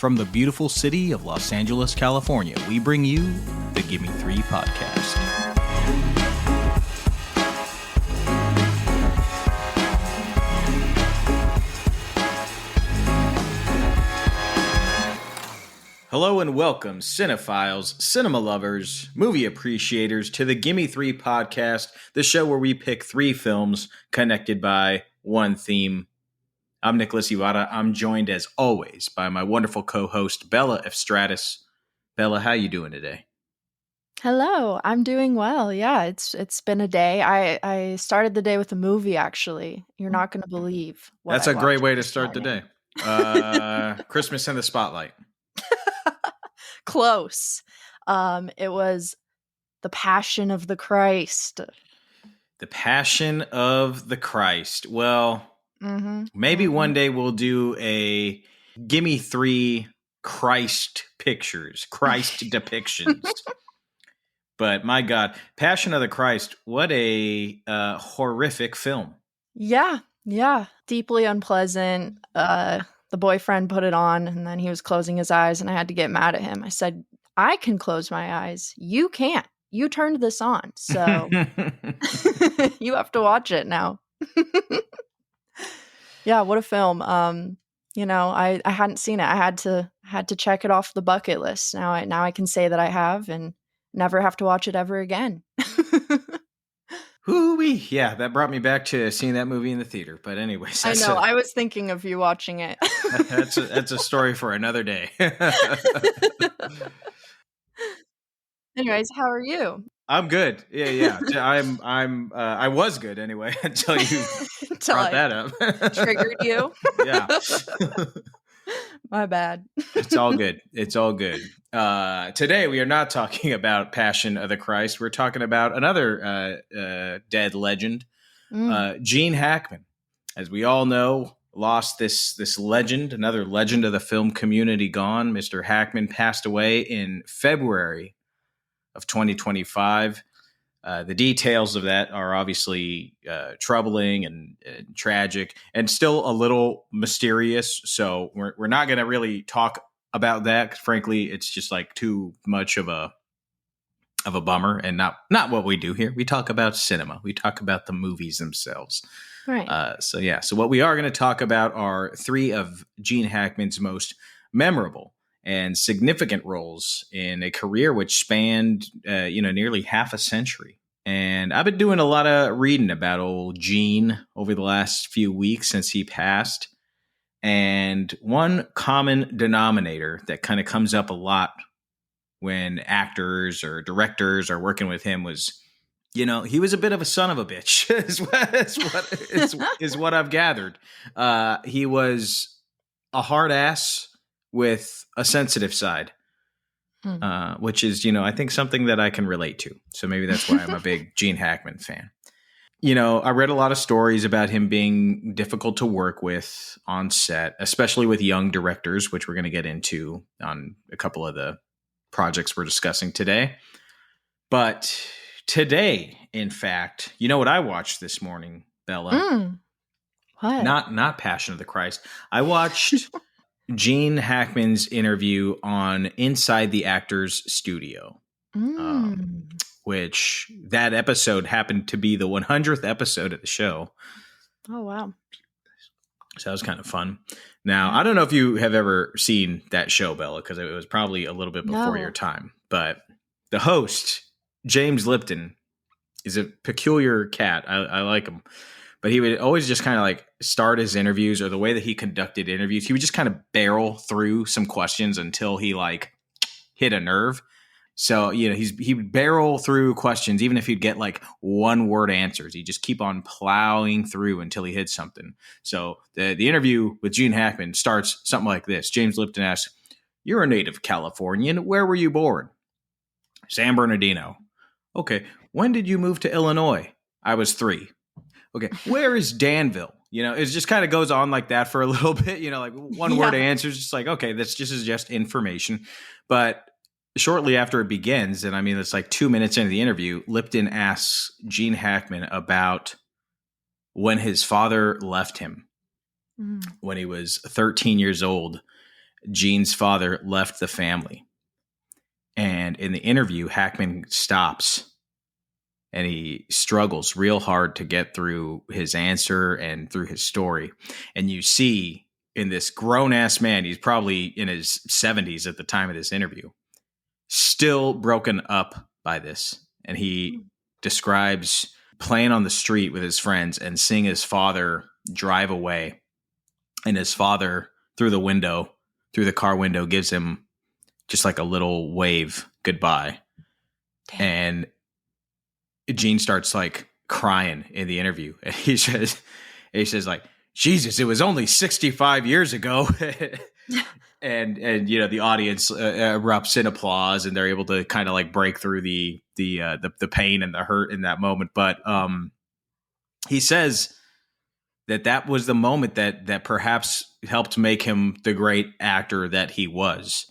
From the beautiful city of Los Angeles, California, we bring you the Gimme Three Podcast. Hello and welcome, cinephiles, cinema lovers, movie appreciators, to the Gimme Three Podcast, the show where we pick three films connected by one theme. I'm Nicholas Iwata. I'm joined, as always, by my wonderful co-host, Bella F. Stratus. Bella, how you doing today? Hello, I'm doing well. Yeah, it's been a day. I started the day with a movie, actually. You're not going to believe what That's I a great watched way to this start the morning. day. Christmas in the Spotlight. Close. It was The Passion of the Christ. The Passion of the Christ. Well, maybe one day we'll do a Gimme Three Christ pictures, Christ depictions. But my God, Passion of the Christ, what a horrific film. Yeah. Deeply unpleasant. The boyfriend put it on, and then he was closing his eyes, and I had to get mad at him. I said, I can close my eyes. You can't. You turned this on, so you have to watch it now. Yeah, what a film. I hadn't seen it. I had to check it off the bucket list. Now I can say that I have and never have to watch it ever again. Hoo-wee. Yeah, that brought me back to seeing that movie in the theater. But anyways, I know. I was thinking of you watching it. that's a story for another day. Anyways, how are you? I'm good. Yeah. I was good anyway until you brought that up. Triggered you. Yeah. My bad. It's all good. Today we are not talking about Passion of the Christ. We're talking about another dead legend, Gene Hackman. As we all know, lost this legend, another legend of the film community gone. Mr. Hackman passed away in February of 2025. The details of that are obviously troubling and tragic and still a little mysterious. So we're not going to really talk about that. Frankly, it's just like too much of a bummer and not what we do here. We talk about cinema. We talk about the movies themselves. Right. So what we are going to talk about are three of Gene Hackman's most memorable and significant roles in a career which spanned, nearly half a century. And I've been doing a lot of reading about old Gene over the last few weeks since he passed. And one common denominator that kind of comes up a lot when actors or directors are working with him was, he was a bit of a son of a bitch, is what I've gathered. He was a hard ass with a sensitive side, which is, I think something that I can relate to. So maybe that's why I'm a big Gene Hackman fan. I read a lot of stories about him being difficult to work with on set, especially with young directors, which we're going to get into on a couple of the projects we're discussing today. But today, in fact, you know what I watched this morning, Bella? What? Not Passion of the Christ. I watched Gene Hackman's interview on Inside the Actors Studio, which that episode happened to be the 100th episode of the show. Oh, wow. So that was kind of fun. Now, I don't know if you have ever seen that show, Bella, because it was probably a little bit before your time. But the host, James Lipton, is a peculiar cat. I like him. But he would always just kind of like start his interviews, or the way that he conducted interviews, he would just kind of barrel through some questions until he like hit a nerve. So, he would barrel through questions, even if he'd get like one word answers. He'd just keep on plowing through until he hit something. So the interview with Gene Hackman starts something like this. James Lipton asks, "You're a native Californian. Where were you born?" "San Bernardino." "Okay. When did you move to Illinois?" "I was 3. "Okay. Where is Danville?" It just kind of goes on like that for a little bit, like one word answers, just like, okay, this is just information. But shortly after it begins, and I mean, it's like 2 minutes into the interview, Lipton asks Gene Hackman about when his father left him when he was 13 years old. Gene's father left the family. And in the interview, Hackman stops and he struggles real hard to get through his answer and through his story. And you see in this grown-ass man, he's probably in his 70s at the time of this interview, still broken up by this. And he describes playing on the street with his friends and seeing his father drive away. And his father, through the car window, gives him just like a little wave goodbye. Damn. And Gene starts like crying in the interview. And he says like, Jesus, it was only 65 years ago. and the audience erupts in applause, and they're able to kind of like break through the pain and the hurt in that moment. But he says that was the moment that perhaps helped make him the great actor that he was.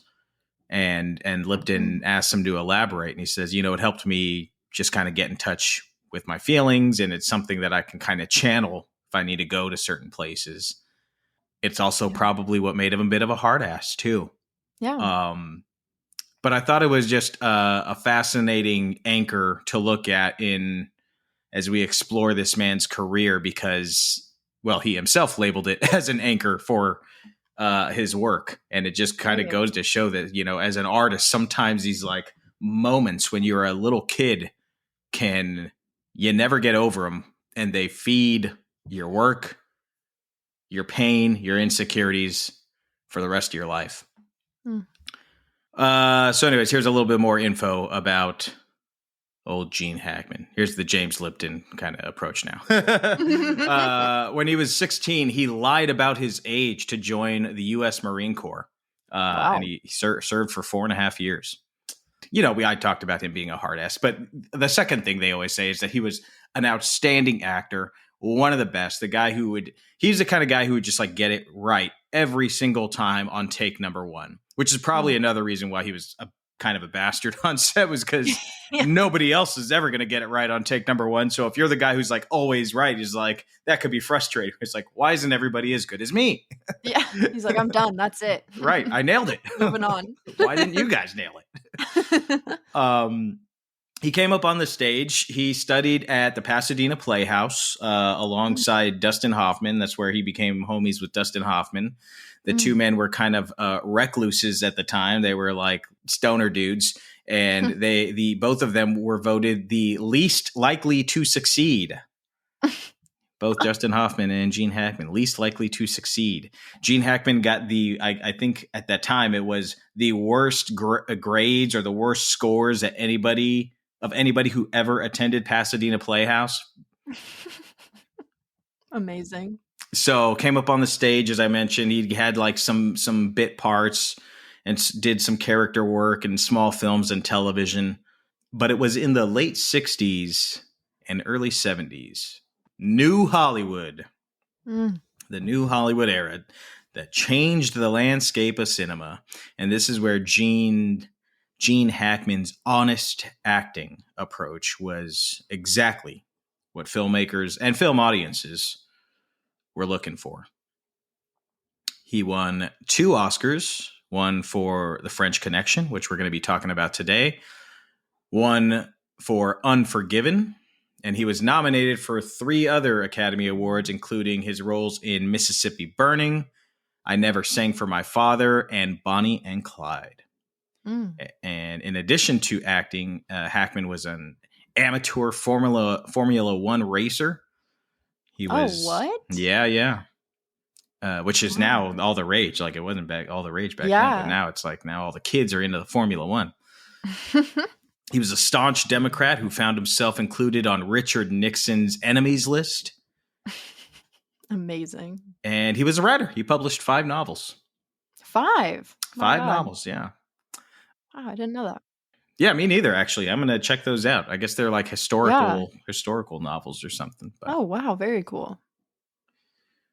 And Lipton asked him to elaborate, and he says, it helped me just kind of get in touch with my feelings, and it's something that I can kind of channel if I need to go to certain places. It's also probably what made him a bit of a hard ass too. Yeah. But I thought it was just a fascinating anchor to look at as we explore this man's career, because, well, he himself labeled it as an anchor for his work. And it just kind of goes to show that, as an artist, sometimes these like moments when you're a little kid you never get over them, and they feed your work, your pain, your insecurities for the rest of your life. So anyways, here's a little bit more info about old Gene Hackman. Here's the James Lipton kind of approach now. When he was 16, he lied about his age to join the U.S. Marine Corps. Wow. And he served for 4.5 years. I talked about him being a hard ass, but the second thing they always say is that he was an outstanding actor, one of the best. He's the kind of guy who would just like get it right every single time on take number one, which is probably another reason why he was kind of a bastard on set, was because nobody else is ever going to get it right on take number one. So if you're the guy who's like always right, he's like, that could be frustrating. It's like, why isn't everybody as good as me? Yeah. He's like, I'm done. That's it. Right. I nailed it. Moving on. Why didn't you guys nail it? He came up on the stage. He studied at the Pasadena Playhouse alongside Dustin Hoffman. That's where he became homies with Dustin Hoffman. The two men were kind of recluses at the time. They were like stoner dudes, and both of them were voted the least likely to succeed. Both Dustin Hoffman and Gene Hackman, least likely to succeed. Gene Hackman got I think at that time it was the worst grades or the worst scores at anybody who ever attended Pasadena Playhouse. Amazing. So came up on the stage, as I mentioned. He had like some bit parts and did some character work in small films and television. But it was in the late 60s and early 70s, New Hollywood, the New Hollywood era, that changed the landscape of cinema. And this is where Gene Hackman's honest acting approach was exactly what filmmakers and film audiences were looking for. He won 2 Oscars, one for The French Connection, which we're going to be talking about today, one for Unforgiven, and he was nominated for 3 other Academy Awards, including his roles in Mississippi Burning, I Never Sang for My Father, and Bonnie and Clyde. And in addition to acting, Hackman was an amateur Formula One racer. He was, what? Yeah. Which is now all the rage. Like, it wasn't all the rage back then, but now it's like now all the kids are into the Formula One. He was a staunch Democrat who found himself included on Richard Nixon's enemies list. Amazing. And he was a writer. He published 5 novels. 5? 5 novels, yeah. Oh, I didn't know that. Yeah, me neither, actually. I'm going to check those out. I guess they're like historical novels or something. But. Oh, wow. Very cool.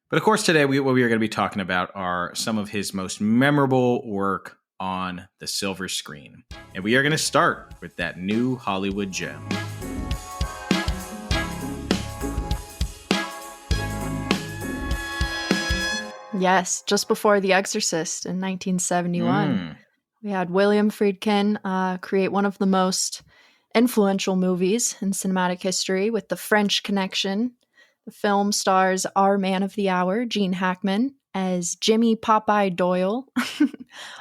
But of course, today what we are going to be talking about are some of his most memorable work on the silver screen. And we are going to start with that New Hollywood gem. Yes, just before The Exorcist in 1971. We had William Friedkin create one of the most influential movies in cinematic history with The French Connection. The film stars our man of the hour, Gene Hackman, as Jimmy Popeye Doyle,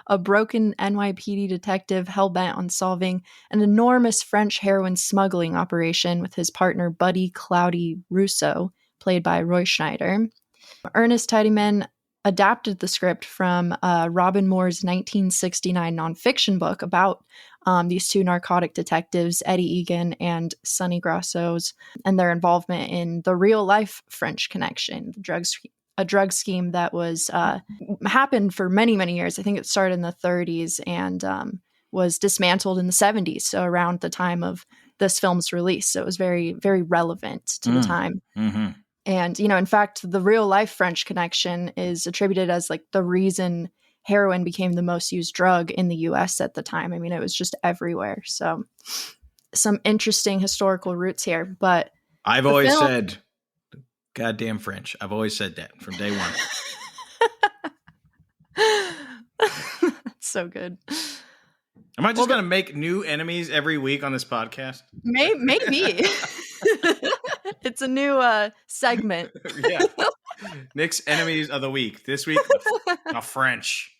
a broken NYPD detective hell-bent on solving an enormous French heroin smuggling operation with his partner Buddy Cloudy Rousseau, played by Roy Schneider. Ernest Tidyman adapted the script from Robin Moore's 1969 nonfiction book about these two narcotic detectives, Eddie Egan and Sonny Grasso's, and their involvement in the real-life French Connection, a drug scheme that was happened for many, many years. I think it started in the 30s and was dismantled in the 70s, so around the time of this film's release. So it was very, very relevant to the time. Mm-hmm. And, in fact, the real life French Connection is attributed as like the reason heroin became the most used drug in the US at the time. I mean, it was just everywhere. So some interesting historical roots here. But I've always said, goddamn French. I've always said that from day one. That's so good. Am I just going to make new enemies every week on this podcast? Maybe. It's a new segment. Yeah. Nick's enemies of the week. This week, the French.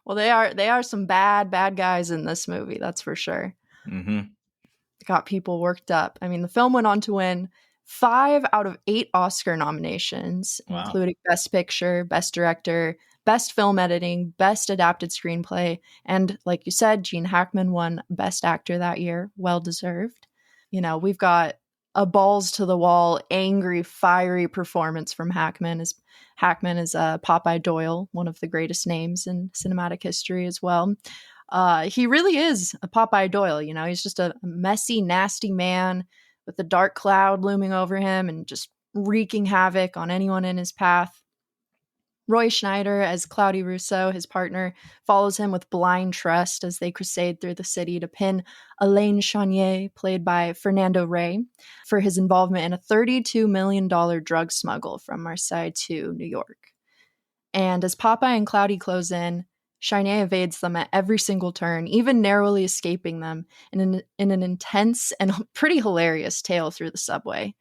Well, they are some bad guys in this movie. That's for sure. Mm-hmm. Got people worked up. I mean, the film went on to win 5 out of 8 Oscar nominations, including Best Picture, Best Director, Best Film Editing, Best Adapted Screenplay, and like you said, Gene Hackman won Best Actor that year. Well deserved. We've got a balls to the wall, angry, fiery performance from Hackman. Hackman is Popeye Doyle, one of the greatest names in cinematic history as well. He really is a Popeye Doyle. He's just a messy, nasty man with a dark cloud looming over him and just wreaking havoc on anyone in his path. Roy Schneider, as Cloudy Rousseau, his partner, follows him with blind trust as they crusade through the city to pin Alain Chanier, played by Fernando Rey, for his involvement in a $32 million drug smuggle from Marseille to New York. And as Popeye and Cloudy close in, Chanier evades them at every single turn, even narrowly escaping them in an intense and pretty hilarious tale through the subway.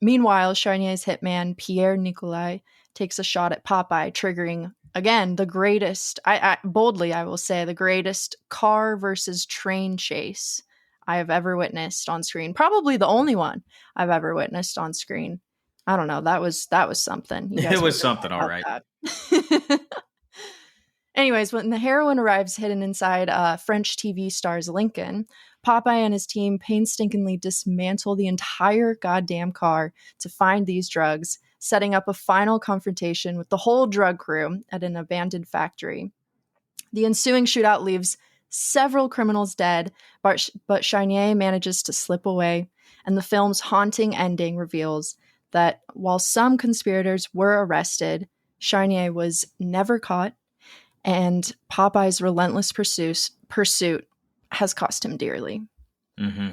Meanwhile, Charnier's hitman, Pierre Nicolai, takes a shot at Popeye, triggering, again, the greatest, I will say, the greatest car versus train chase I have ever witnessed on screen. Probably the only one I've ever witnessed on screen. I don't know. That was something. It was something, all right. Anyways, when the heroin arrives hidden inside French TV star's Lincoln, Popeye and his team painstakingly dismantle the entire goddamn car to find these drugs, setting up a final confrontation with the whole drug crew at an abandoned factory. The ensuing shootout leaves several criminals dead, but Chanier manages to slip away, and the film's haunting ending reveals that while some conspirators were arrested, Chanier was never caught, and Popeye's relentless pursuit has cost him dearly. Mm-hmm.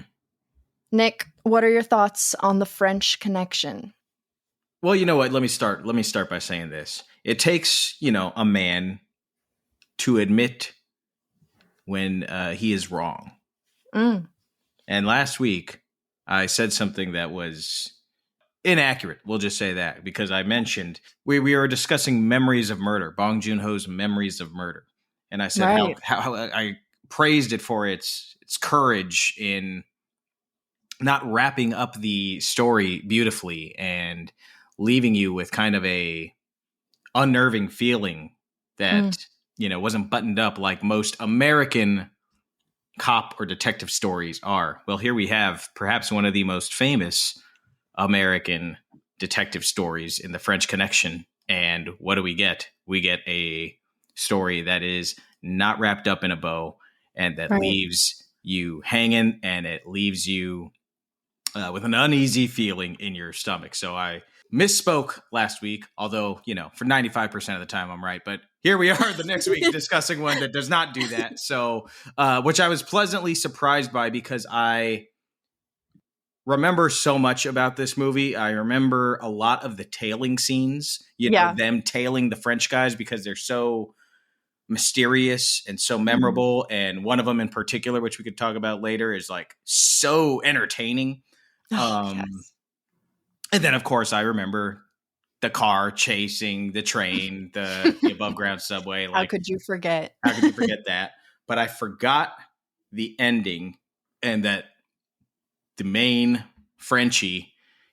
Nick, what are your thoughts on The French Connection? Well, you know what? Let me start by saying this. It takes, a man to admit when he is wrong. Mm. And last week, I said something that was inaccurate. We'll just say that, because I mentioned we were discussing Memories of Murder, Bong Joon-ho's Memories of Murder. And I said right. how I praised it for its courage in not wrapping up the story beautifully and leaving you with kind of a unnerving feeling that, wasn't buttoned up like most American cop or detective stories are. Well, here we have perhaps one of the most famous American detective stories in The French Connection. And what do we get? We get a story that is not wrapped up in a bow and that leaves you hanging, and it leaves you with an uneasy feeling in your stomach. So I misspoke last week, although, for 95% of the time I'm right. But here we are the next week discussing one that does not do that. So, which I was pleasantly surprised by, because I remember so much about this movie. I remember a lot of the tailing scenes, them tailing the French guys because they're so mysterious and so memorable. And one of them in particular, which we could talk about later, is like so entertaining. Yes. And then, of course, I remember the car chasing the train, the above ground subway. Like, how could you forget? How could you forget that? But I forgot the ending, and that the main Frenchie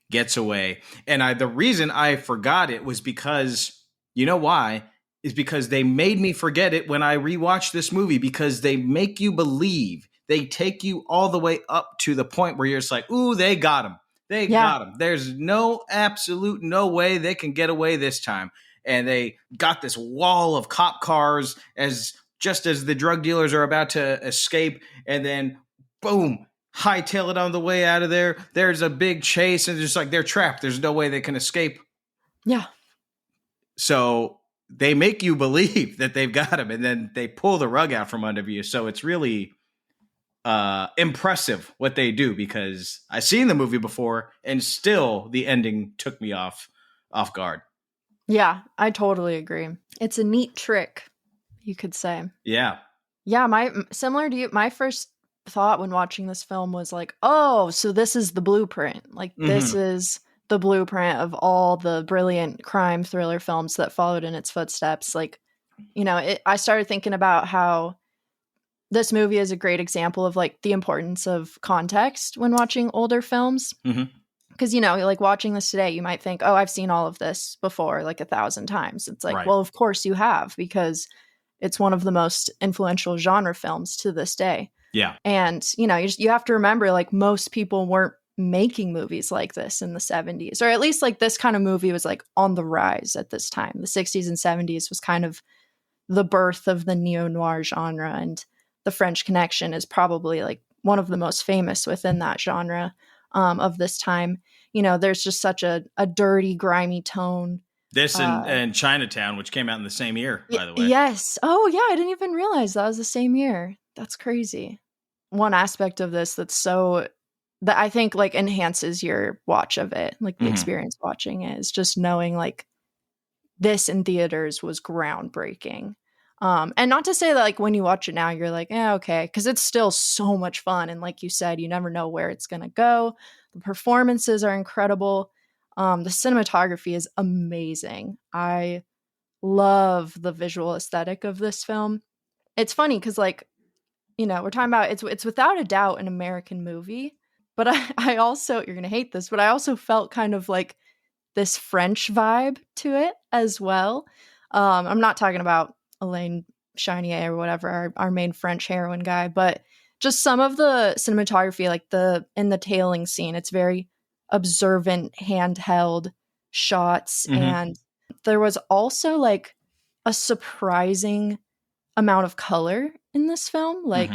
gets away. And the reason I forgot it was because, you know why? Is because they made me forget it when I rewatched this movie, because they make you believe. They take you all the way up to the point where you're just like, ooh, they got him. They got him. There's no way they can get away this time. And they got this wall of cop cars just as the drug dealers are about to escape. And then, boom, hightail it on the way out of there. There's a big chase, and it's just like they're trapped. There's no way they can escape. Yeah. So they make you believe that they've got him, and then they pull the rug out from under you. So it's really impressive what they do, because I've seen the movie before and still the ending took me off guard. Yeah, I totally agree. It's a neat trick, you could say. Yeah. Yeah, similar to you, my first thought when watching this film was like, oh, so this is the blueprint. Like, this is the blueprint of all the brilliant crime thriller films that followed in its footsteps. Like, I started thinking about how this movie is a great example of like the importance of context when watching older films. Because, like watching this today, you might think, oh, I've seen all of this before like 1,000 times. It's like, well, of course you have, because it's one of the most influential genre films to this day. Yeah. And, you have to remember, like, most people weren't making movies like this in the 70s, or at least like this kind of movie was like on the rise at this time. The 60s and 70s was kind of the birth of the neo-noir genre, and The French Connection is probably like one of the most famous within that genre of this time. There's just such a dirty, grimy tone. This and Chinatown, which came out in the same year, by the way. Yes. Oh, yeah. I didn't even realize that was the same year. That's crazy. One aspect of this that I think like enhances your watch of it, like the experience watching it, is just knowing like this in theaters was groundbreaking. And not to say that like when you watch it now, you're like, yeah, okay, because it's still so much fun. And like you said, you never know where it's going to go. The performances are incredible. The cinematography is amazing. I love the visual aesthetic of this film. It's funny because like, we're talking about it's without a doubt an American movie, but I also, you're going to hate this, but I also felt kind of like this French vibe to it as well. I'm not talking about Elaine Chanier or whatever, our main French heroine guy, but just some of the cinematography, like in the tailing scene, it's very observant, handheld shots. And there was also like a surprising amount of color in this film. Like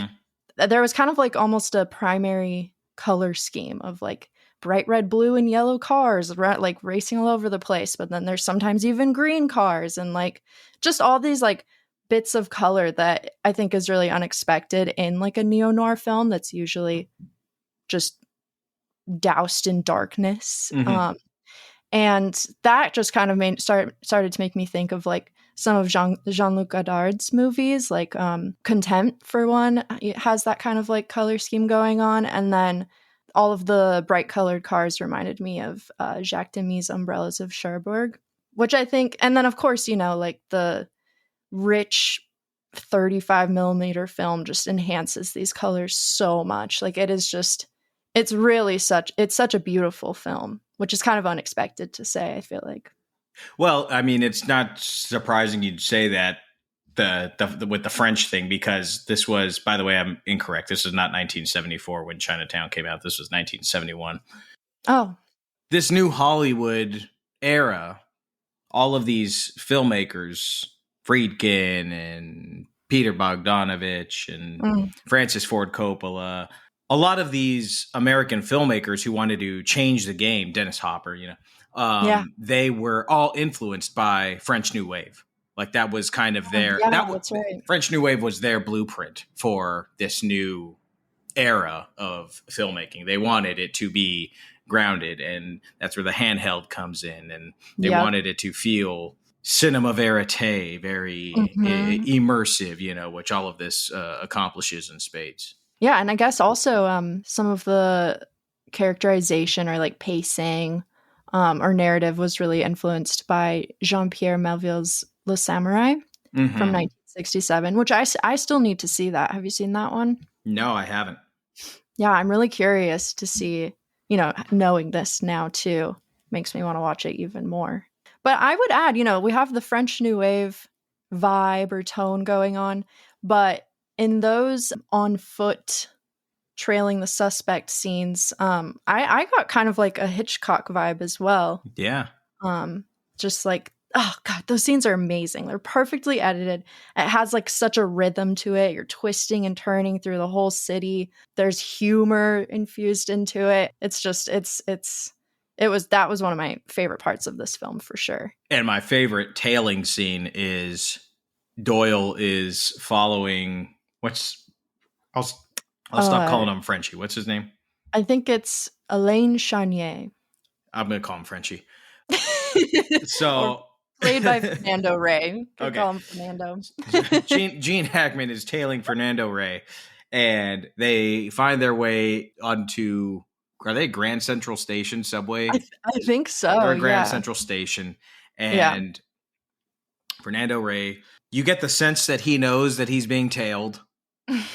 there was kind of like almost a primary color scheme of like bright red, blue, and yellow cars like racing all over the place. But then there's sometimes even green cars, and like just all these like bits of color that I think is really unexpected in like a neo-noir film that's usually just doused in darkness. And that just kind of started to make me think of like some of Jean-Luc Godard's movies, like Contempt, for one. It has that kind of like color scheme going on. And then all of the bright colored cars reminded me of Jacques Demy's Umbrellas of Cherbourg, which I think, and then of course, like the rich 35 millimeter film just enhances these colors so much. Like it's really such a beautiful film, which is kind of unexpected to say, I feel like. Well, I mean, it's not surprising you'd say that with the French thing, because this was, by the way, I'm incorrect. This was not 1974 when Chinatown came out. This was 1971. Oh. This new Hollywood era, all of these filmmakers, Friedkin and Peter Bogdanovich and Francis Ford Coppola, a lot of these American filmmakers who wanted to change the game, Dennis Hopper, they were all influenced by French New Wave. Like that was kind of their, that's right. French New Wave was their blueprint for this new era of filmmaking. They wanted it to be grounded, and that's where the handheld comes in, and they wanted it to feel cinema verite, very immersive, which all of this accomplishes in spades. Yeah, and I guess also some of the characterization or like pacing or narrative was really influenced by Jean-Pierre Melville's Le Samurai from 1967, which I still need to see that. Have you seen that one? No, I haven't. Yeah, I'm really curious to see, knowing this now too, makes me want to watch it even more. But I would add, we have the French New Wave vibe or tone going on, but in those on foot trailing the suspect scenes, I got kind of like a Hitchcock vibe as well. Yeah. Just like, oh God, those scenes are amazing. They're perfectly edited. It has like such a rhythm to it. You're twisting and turning through the whole city. There's humor infused into it. It's just, that was one of my favorite parts of this film for sure. And my favorite tailing scene is Doyle is following, I'll stop calling him Frenchie. What's his name? I think it's Alain Chanier. I'm going to call him Frenchie. So played by Fernando Rey. Could call him Fernando. Gene Hackman is tailing Fernando Rey, and they find their way onto, are they Grand Central Station subway? I think so. Or Grand Central Station. And Fernando Rey, you get the sense that he knows that he's being tailed.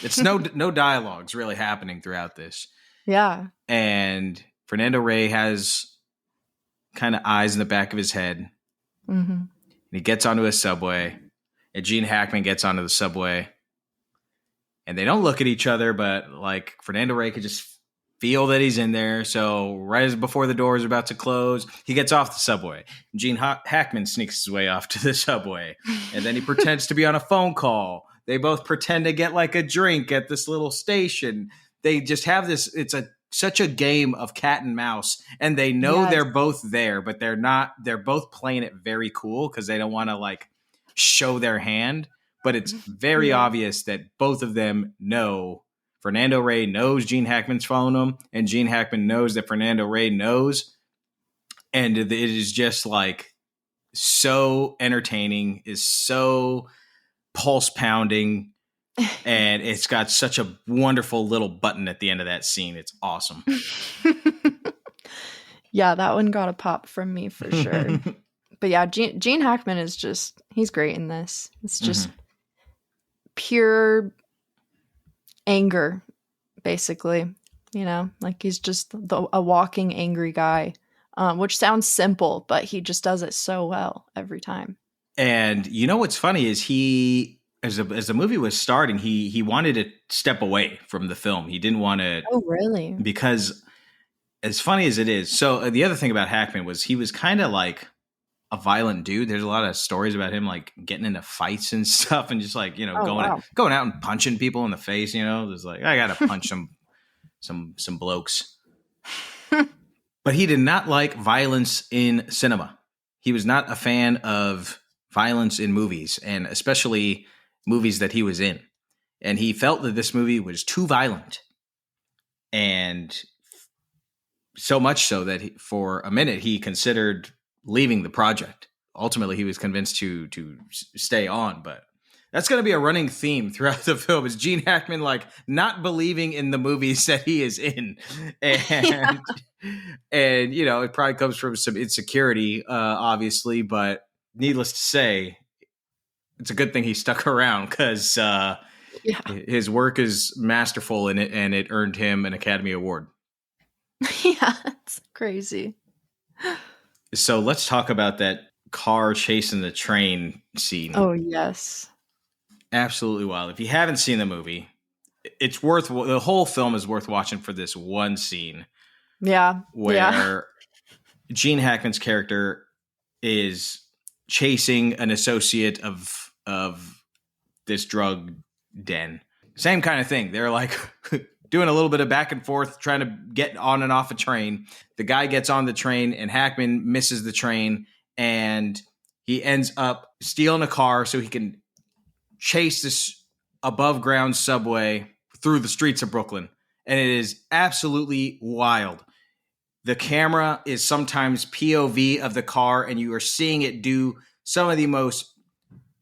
It's no dialogues really happening throughout this. Yeah. And Fernando Rey has kind of eyes in the back of his head. Mm-hmm. And he gets onto a subway, and Gene Hackman gets onto the subway, and they don't look at each other, but like Fernando Rey could just feel that he's in there. So right as before the door is about to close, he gets off the subway. Gene Hackman sneaks his way off to the subway, and then he pretends to be on a phone call. They both pretend to get like a drink at this little station. They just have this, such a game of cat and mouse, and they know they're both there, but they're both playing it very cool because they don't want to like show their hand, but it's very obvious that both of them know. Fernando Rey knows Gene Hackman's following him, and Gene Hackman knows that Fernando Rey knows. And it is just like so entertaining, is so pulse pounding. And it's got such a wonderful little button at the end of that scene. It's awesome. Yeah, that one got a pop from me for sure. But yeah, Gene Hackman is he's great in this. It's just pure anger, basically. Like he's just a walking angry guy, which sounds simple, but he just does it so well every time. And what's funny is as the movie was starting, he wanted to step away from the film. He didn't want to. Oh, really? Because as funny as it is, so the other thing about Hackman was he was kind of like a violent dude. There's a lot of stories about him like getting into fights and stuff, and just like going out and punching people in the face. There's like, I gotta punch some blokes. But he did not like violence in cinema. He was not a fan of violence in movies, and especially movies that he was in. And he felt that this movie was too violent. And so much so that for a minute he considered leaving the project. Ultimately, he was convinced to stay on, but that's going to be a running theme throughout the film, is Gene Hackman like not believing in the movies that he is in. And and it probably comes from some insecurity, obviously, but needless to say, it's a good thing he stuck around, because his work is masterful in it, and it earned him an Academy Award. Yeah, it's crazy. So let's talk about that car chasing the train scene. Oh, yes. Absolutely wild. If you haven't seen the movie, the whole film is worth watching for this one scene. Yeah. Where Gene Hackman's character is chasing an associate of this drug den. Same kind of thing. They're like doing a little bit of back and forth, trying to get on and off a train. The guy gets on the train, and Hackman misses the train, and he ends up stealing a car so he can chase this above ground subway through the streets of Brooklyn. and it is absolutely wild. The camera is sometimes POV of the car, and you are seeing it do some of the most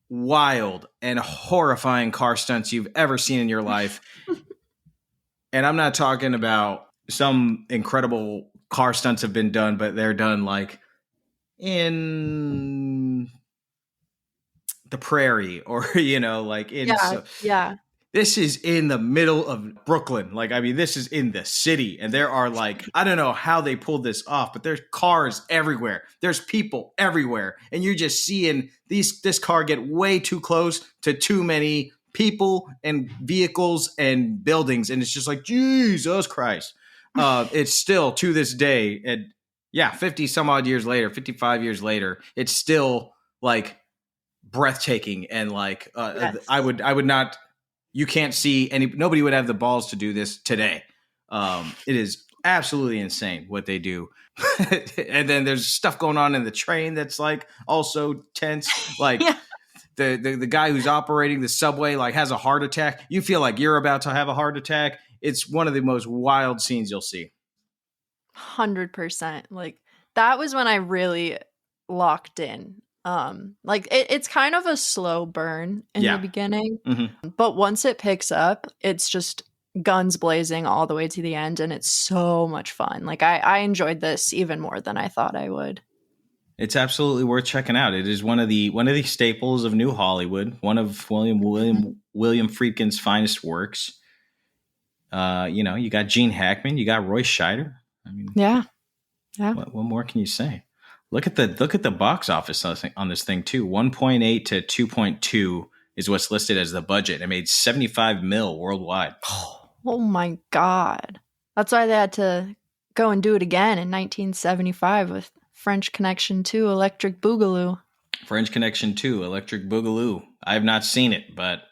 wild and horrifying car stunts you've ever seen in your life. And I'm not talking about some incredible car stunts have been done, but they're done like in the prairie or, like in. Yeah. This is in the middle of Brooklyn. Like, I mean, this is in the city. And there are like, I don't know how they pulled this off, but there's cars everywhere. There's people everywhere. And you're just seeing this car get way too close to too many people and vehicles and buildings. And it's just like, Jesus Christ. It's still to this day. And 50 some odd years later, 55 years later, it's still like breathtaking. And like, yes. I would not. You can't see nobody would have the balls to do this today. It is absolutely insane what they do. And then there's stuff going on in the train that's like also tense. Like the guy who's operating the subway like has a heart attack. You feel like you're about to have a heart attack. It's one of the most wild scenes you'll see. 100%. Like that was when I really locked in. Like it's kind of a slow burn in the beginning, but once it picks up, it's just guns blazing all the way to the end, and it's so much fun. Like I enjoyed this even more than I thought I would. It's absolutely worth checking out. It is one of the staples of New Hollywood, one of William Friedkin's finest works. You got Gene Hackman, you got Roy Scheider. I mean, yeah. What more can you say? Look at the box office on this thing too. 1.8 to 2.2 is what's listed as the budget. It made 75 mil worldwide. Oh my God. That's why they had to go and do it again in 1975 with French Connection 2, Electric Boogaloo. French Connection 2, Electric Boogaloo. I have not seen it, but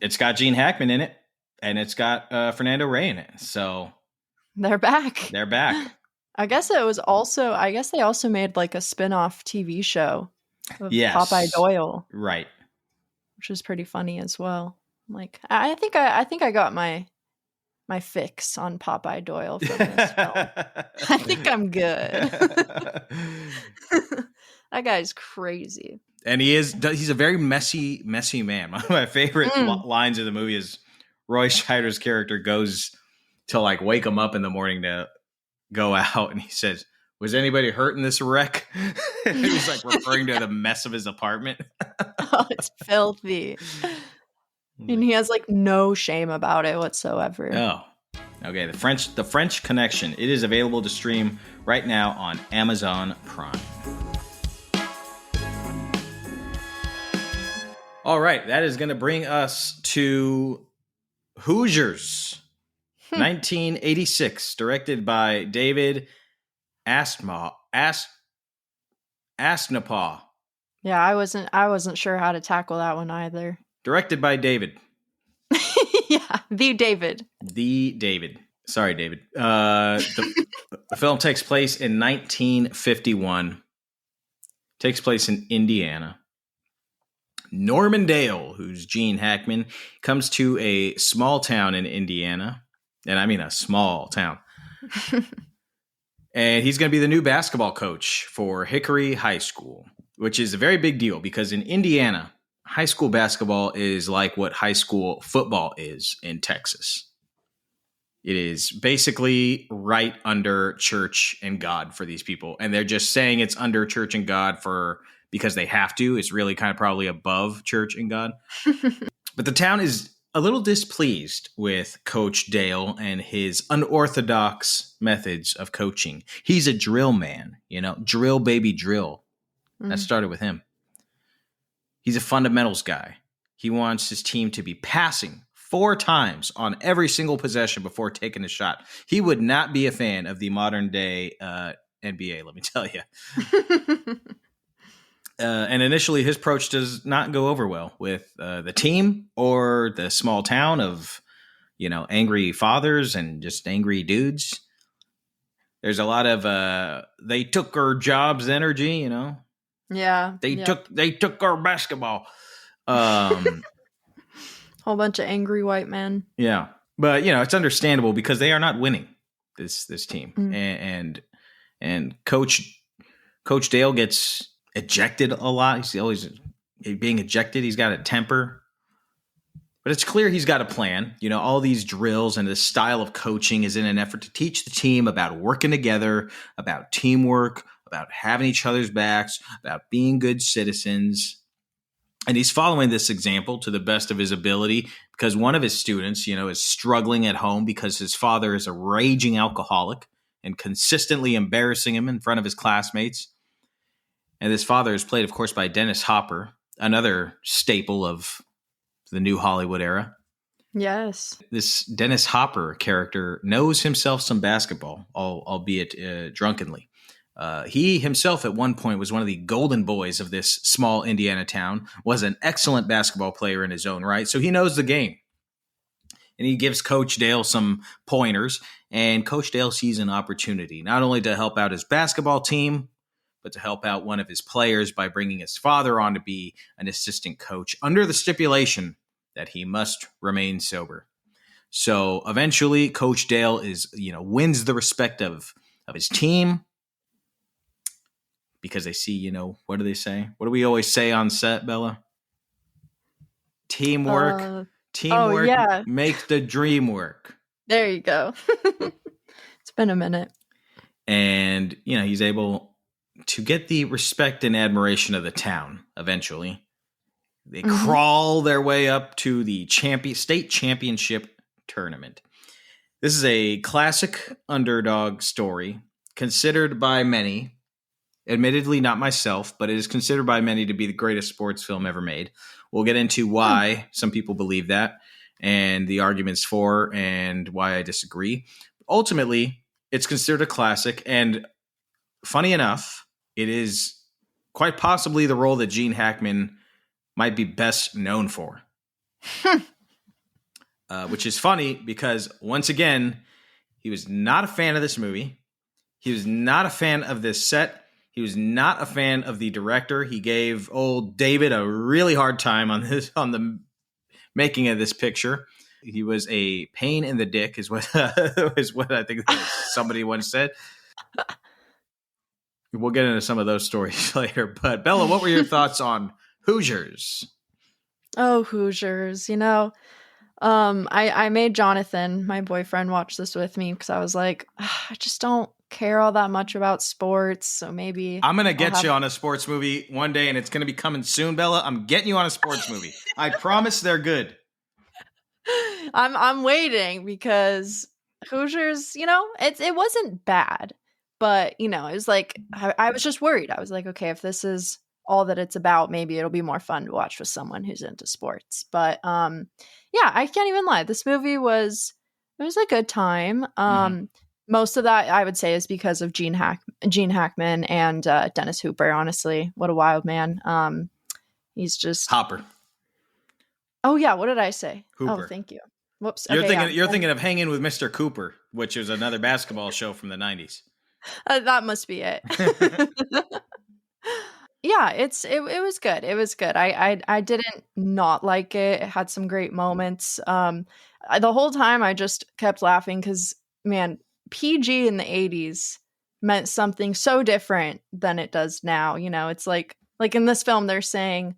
it's got Gene Hackman in it, and it's got Fernando Rey in it. So they're back. I guess they also made like a spin-off TV show of Popeye Doyle. Right. Which was pretty funny as well. Like I think I got my fix on Popeye Doyle from this film. I think I'm good. That guy's crazy. And he's a very messy man. One of my favorite lines of the movie is Roy Scheider's character goes to like wake him up in the morning to go out, and he says, "Was anybody hurt in this wreck?" He's like referring to the mess of his apartment. Oh, it's filthy. And he has like no shame about it whatsoever. Oh. Okay, the French Connection. It is available to stream right now on Amazon Prime. All right, that is going to bring us to Hoosiers. 1986, directed by David Asnapaugh. Yeah, I wasn't sure how to tackle that one either. Directed by David. Yeah, the David. Sorry, David. The film takes place in 1951. Takes place in Indiana. Norman Dale, who's Gene Hackman, comes to a small town in Indiana. And I mean a small town. And he's going to be the new basketball coach for Hickory High School, which is a very big deal because in Indiana, high school basketball is like what high school football is in Texas. It is basically right under church and God for these people. And they're just saying it's under church and God because they have to. It's really kind of probably above church and God. But the town is a little displeased with Coach Dale and his unorthodox methods of coaching. He's a drill man, drill baby drill. That started with him. He's a fundamentals guy. He wants his team to be passing 4 times on every single possession before taking a shot. He would not be a fan of the modern day NBA, let me tell you. And initially, his approach does not go over well with the team or the small town of, angry fathers and just angry dudes. There's a lot of they took our jobs energy, Yeah. They took our basketball. Whole bunch of angry white men. Yeah. But, it's understandable because they are not winning this team. Mm. And Coach Dale gets ejected a lot. He's always being ejected. He's got a temper. But it's clear he's got a plan. All these drills and this style of coaching is in an effort to teach the team about working together, about teamwork, about having each other's backs, about being good citizens. And he's following this example to the best of his ability because one of his students, is struggling at home because his father is a raging alcoholic and consistently embarrassing him in front of his classmates. And this father is played, of course, by Dennis Hopper, another staple of the new Hollywood era. Yes. This Dennis Hopper character knows himself some basketball, albeit drunkenly. He himself at one point was one of the golden boys of this small Indiana town, was an excellent basketball player in his own right, so he knows the game. And he gives Coach Dale some pointers, and Coach Dale sees an opportunity, not only to help out his basketball team, but to help out one of his players by bringing his father on to be an assistant coach under the stipulation that he must remain sober. So eventually Coach Dale wins the respect of his team because they see, what do they say? What do we always say on set, Bella? Teamwork. Teamwork makes the dream work. There you go. It's been a minute. And, he's able to get the respect and admiration of the town eventually. They crawl their way up to the state championship tournament. This is a classic underdog story considered by many, admittedly not myself, but it is considered by many to be the greatest sports film ever made. We'll get into why some people believe that and the arguments for and why I disagree. Ultimately, it's considered a classic, and funny enough, it is quite possibly the role that Gene Hackman might be best known for. Which is funny because, once again, he was not a fan of this movie. He was not a fan of this set. He was not a fan of the director. He gave old David a really hard time on the making of this picture. He was a pain in the dick, is what I think somebody once said. We'll get into some of those stories later. But Bella, what were your thoughts on Hoosiers? Oh, Hoosiers. I made Jonathan, my boyfriend, watch this with me because I was like, I just don't care all that much about sports. So maybe I'm going to get you on a sports movie one day, and it's going to be coming soon, Bella. I'm getting you on a sports movie. I promise they're good. I'm waiting because Hoosiers, it wasn't bad. But, it was like, I was just worried. I was like, okay, if this is all that it's about, maybe it'll be more fun to watch with someone who's into sports. But, yeah, I can't even lie. This movie it was a good time. Most of that, I would say, is because of Gene Hackman and Dennis Hooper, honestly. What a wild man. He's just... Hopper. Oh, yeah. What did I say? Hooper. Oh, thank you. Whoops. You're thinking of Hanging with Mr. Cooper, which is another basketball show from the 90s. That must be it. Yeah, it was good. It was good. I didn't not like it. It had some great moments. The whole time I just kept laughing because, man, PG in the 80s meant something so different than it does now. It's like in this film, they're saying,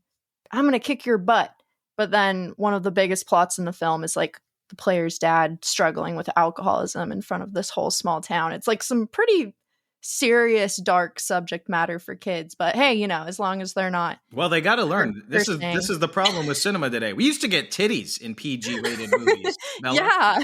I'm going to kick your butt. But then one of the biggest plots in the film is like the player's dad struggling with alcoholism in front of this whole small town. It's like some pretty serious, dark subject matter for kids. But hey, as long as they're not. Well, they got to learn. This is the problem with cinema today. We used to get titties in PG-rated movies. Yeah.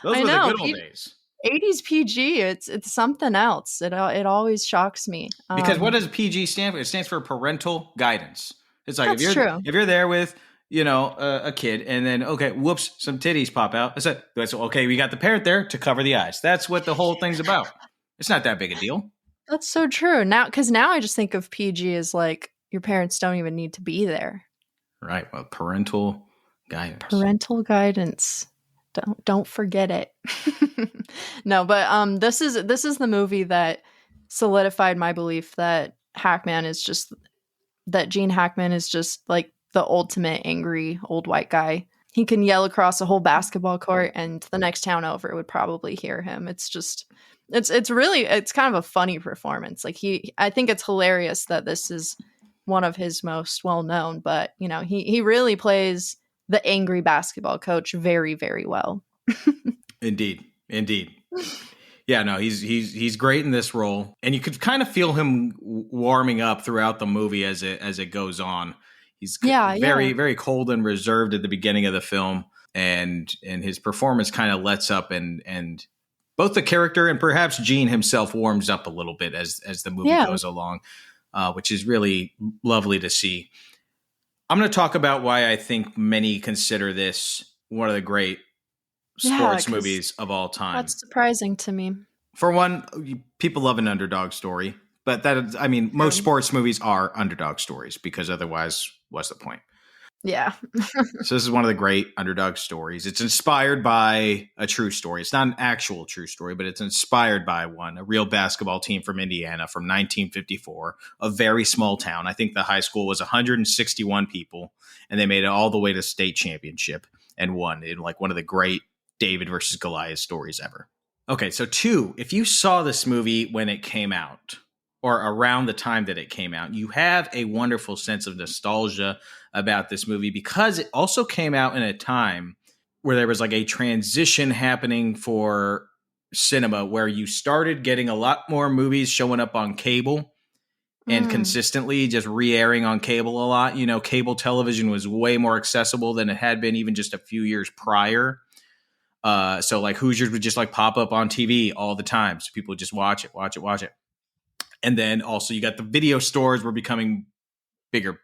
Those were the good old days. 80s PG, it's something else. It always shocks me. Because what does PG stand for? It stands for parental guidance. It's like if you're there with a kid, and then whoops, some titties pop out. That's okay. We got the parent there to cover the eyes. That's what the whole thing's about. It's not that big a deal. That's so true. Now I just think of PG as like your parents don't even need to be there. Right. Well, parental guidance. Parental guidance. Don't forget it. No, but this is the movie that solidified my belief that Gene Hackman is just like the ultimate angry old white guy. he can yell across a whole basketball court and the next town over would probably hear him. It's just, it's really, it's kind of a funny performance. Like I think it's hilarious that this is one of his most well-known, but you know, he really plays the angry basketball coach very, very well. Indeed. Yeah, no, he's great in this role, and you could kind of feel him warming up throughout the movie as it goes on. He's very cold and reserved at the beginning of the film, and his performance kind of lets up, and both the character and perhaps Gene himself warms up a little bit as the movie goes along, which is really lovely to see. I'm going to talk about why I think many consider this one of the great sports movies of all time. That's surprising to me. For one, people love an underdog story, but most sports movies are underdog stories because otherwise, what's the point? Yeah. So this is one of the great underdog stories. It's inspired by a true story. It's not an actual true story, but it's inspired by one, a real basketball team from Indiana from 1954, a very small town. I think the high school was 161 people, and they made it all the way to state championship and won in like one of the great David versus Goliath stories ever. Okay, so 2, if you saw this movie when it came out or around the time that it came out, you have a wonderful sense of nostalgia about this movie because it also came out in a time where there was like a transition happening for cinema where you started getting a lot more movies showing up on cable and consistently just re-airing on cable a lot. You know, cable television was way more accessible than it had been even just a few years prior. So like Hoosiers would just like pop up on TV all the time. So people would just watch it. And then also you got the video stores were becoming bigger.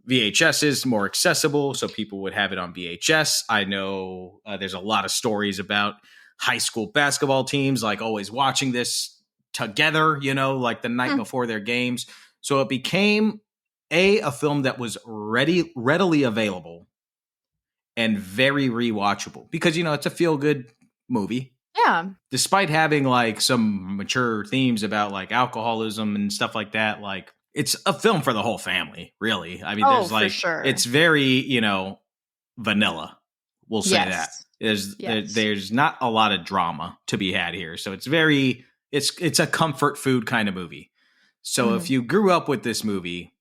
VHSs more accessible. So people would have it on VHS. I know there's a lot of stories about high school basketball teams, like always watching this together, you know, like the night before their games. So it became a film that was readily available and very rewatchable because, you know, it's a feel-good movie. Yeah. Despite having like some mature themes about like alcoholism and stuff like that, like it's a film for the whole family, really. I mean, there's like, for sure. It's very, you know, vanilla. We'll say that. There's not a lot of drama to be had here. So it's a comfort food kind of movie. So if you grew up with this movie,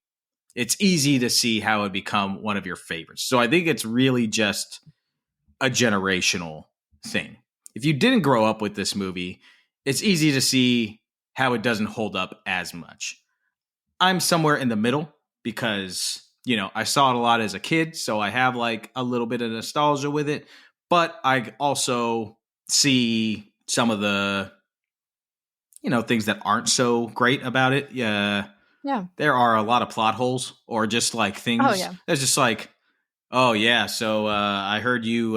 it's easy to see how it become one of your favorites. So I think it's really just a generational thing. If you didn't grow up with this movie, it's easy to see how it doesn't hold up as much. I'm somewhere in the middle because, you know, I saw it a lot as a kid, so I have like a little bit of nostalgia with it, but I also see some of the, you know, things that aren't so great about it. Yeah. There are a lot of plot holes or just like things. Oh, yeah. There's just like, oh, yeah. So I heard you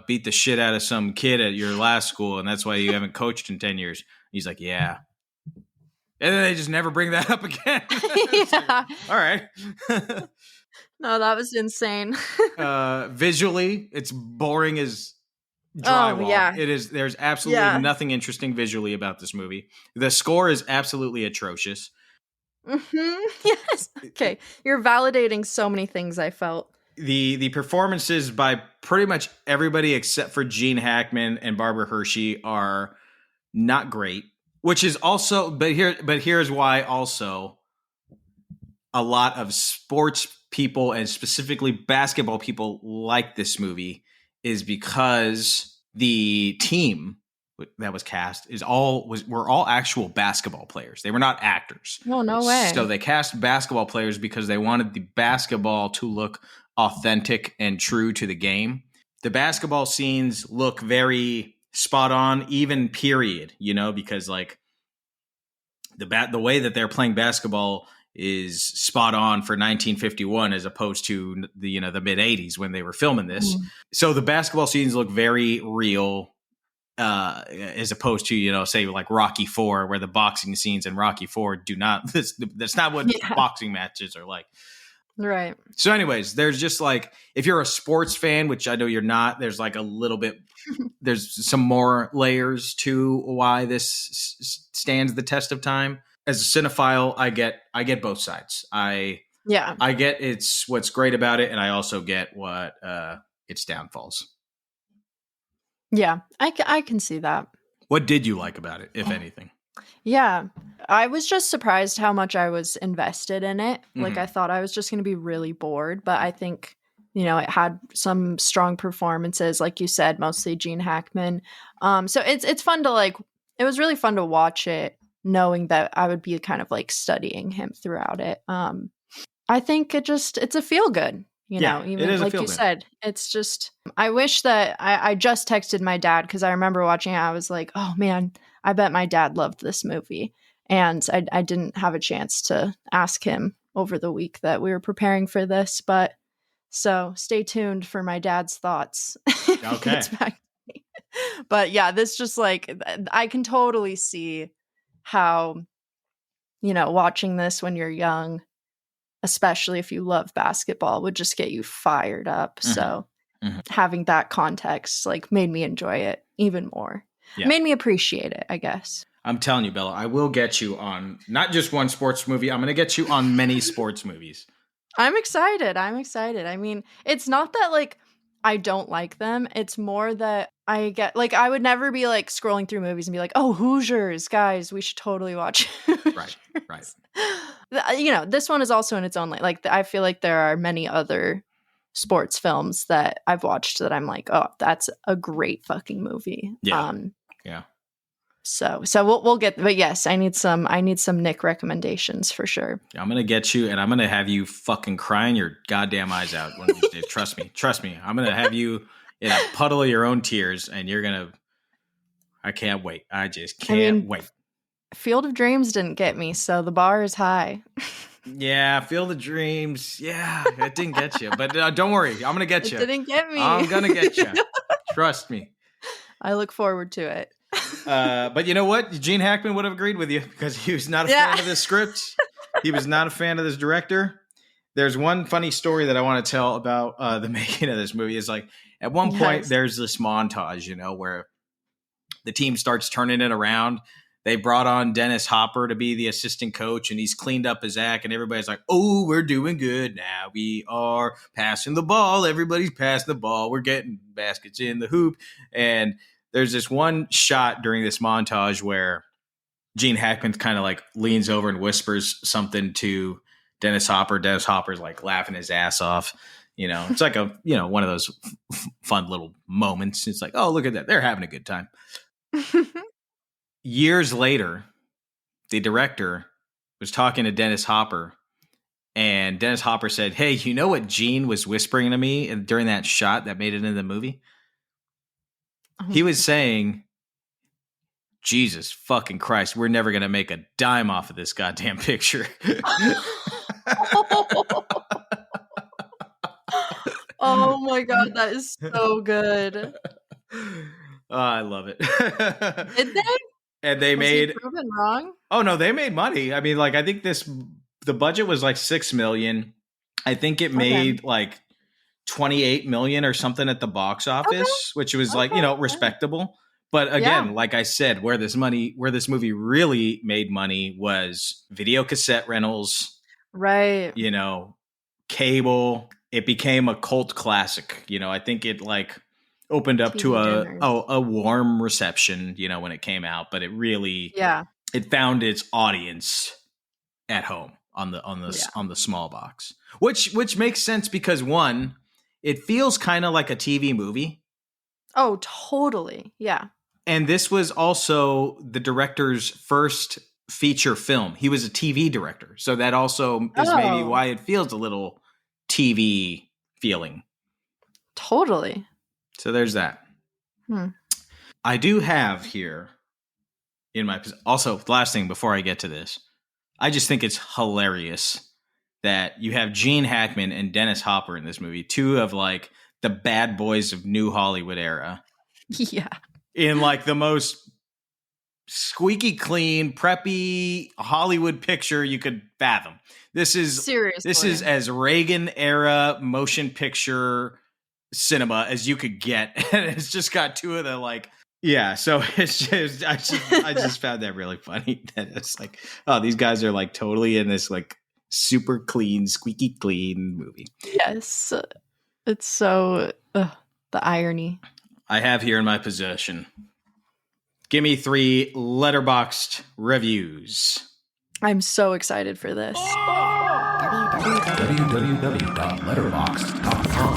beat the shit out of some kid at your last school, and that's why you haven't coached in 10 years. He's like, yeah. And then they just never bring that up again. Like, all right. No, that was insane. Visually, it's boring as drywall. Oh, yeah. It is. There's absolutely nothing interesting visually about this movie. The score is absolutely atrocious. Yes. Okay. You're validating so many things I felt. The performances by pretty much everybody except for Gene Hackman and Barbara Hershey are not great, which is also, but here's why also a lot of sports people and specifically basketball people like this movie is because the team that was cast were all actual basketball players. They were not actors. No way. So they cast basketball players because they wanted the basketball to look authentic and true to the game. The basketball scenes look very spot on, even period, you know, because like the way that they're playing basketball is spot on for 1951 as opposed to the, you know, the mid 80s when they were filming this. So the basketball scenes look very real. As opposed to, you know, say like Rocky IV, where the boxing scenes in Rocky IV do not, that's not what boxing matches are like. Right. So anyways, there's just like, if you're a sports fan, which I know you're not, there's like a little bit, there's some more layers to why this stands the test of time. As a cinephile, I get both sides. I get it's what's great about it. And I also get what, its downfalls. Yeah, I can see that. What did you like about it, if anything? Yeah, I was just surprised how much I was invested in it. Like, I thought I was just going to be really bored, but I think, it had some strong performances, like you said, mostly Gene Hackman. So it's fun to it was really fun to watch it, knowing that I would be kind of like studying him throughout it. I think it's a feel good. Even like you said, it's just, I wish that I just texted my dad because I remember watching it. I was like, oh man, I bet my dad loved this movie. And I didn't have a chance to ask him over the week that we were preparing for this. But so stay tuned for my dad's thoughts. Okay. But yeah, this just I can totally see how, watching this when you're young, especially if you love basketball, would just get you fired up. So having that context made me enjoy it even more. Yeah. Made me appreciate it, I guess. I'm telling you, Bella, I will get you on not just one sports movie. I'm going to get you on many sports movies. I'm excited. I mean, it's not that I don't like them. It's more that I get I would never be scrolling through movies and be like, oh, Hoosiers, guys, we should totally watch Hoosiers. Right. This one is also in its own I feel like there are many other sports films that I've watched that I'm like, oh, that's a great fucking movie. Yeah. Yeah. So we'll get, but yes, I need some Nick recommendations for sure. I'm going to get you and I'm going to have you fucking crying your goddamn eyes out one of these days. Trust me. I'm going to have you in a puddle of your own tears and I can't wait. I just can't wait. Field of Dreams didn't get me, so the bar is high. Yeah, Field of Dreams. Yeah, it didn't get you. But don't worry. I'm going to get you. It didn't get me. I'm going to get you. Trust me. I look forward to it. But you know what? Gene Hackman would have agreed with you because he was not a fan of this script. He was not a fan of this director. There's one funny story that I want to tell about the making of this movie. Is at one point there's this montage, where the team starts turning it around. They brought on Dennis Hopper to be the assistant coach, and he's cleaned up his act, and everybody's like, oh, we're doing good now. We are passing the ball. Everybody's passing the ball. We're getting baskets in the hoop. And there's this one shot during this montage where Gene Hackman kind of leans over and whispers something to Dennis Hopper. Dennis Hopper's laughing his ass off. It's one of those fun little moments. It's like, oh, look at that. They're having a good time. Years later, the director was talking to Dennis Hopper, and Dennis Hopper said, hey, you know what Gene was whispering to me during that shot that made it into the movie? He was saying, Jesus fucking Christ, we're never going to make a dime off of this goddamn picture. Oh my God, that is so good. Oh, I love it. Did they? And they made proven wrong. Oh no, they made money. I mean, I think the budget was $6 million. I think it made 28 million or something at the box office, which was respectable. But again, like I said, where this movie really made money was video cassette rentals, right? Cable. It became a cult classic. I think it opened up to a warm reception, when it came out, but it really, it found its audience at home on the small box, which makes sense because one, it feels kind of like a TV movie. Oh, totally. Yeah. And this was also the director's first feature film. He was a TV director. So that also is maybe why it feels a little TV feeling. Totally. So there's that. I do have here in my... Also, last thing before I get to this, I just think it's hilarious that you have Gene Hackman and Dennis Hopper in this movie, two of the bad boys of New Hollywood era. Yeah. In the most squeaky clean, preppy Hollywood picture you could fathom. This is seriously. This is as Reagan era motion picture cinema as you could get, and it's just got two of the so it's just I just found that really funny that it's oh, these guys are totally in this super clean, squeaky clean movie. Yes. It's so, the irony. I have here in my possession Gimme Three letterboxed reviews. I'm so excited for this. www.letterboxd.com.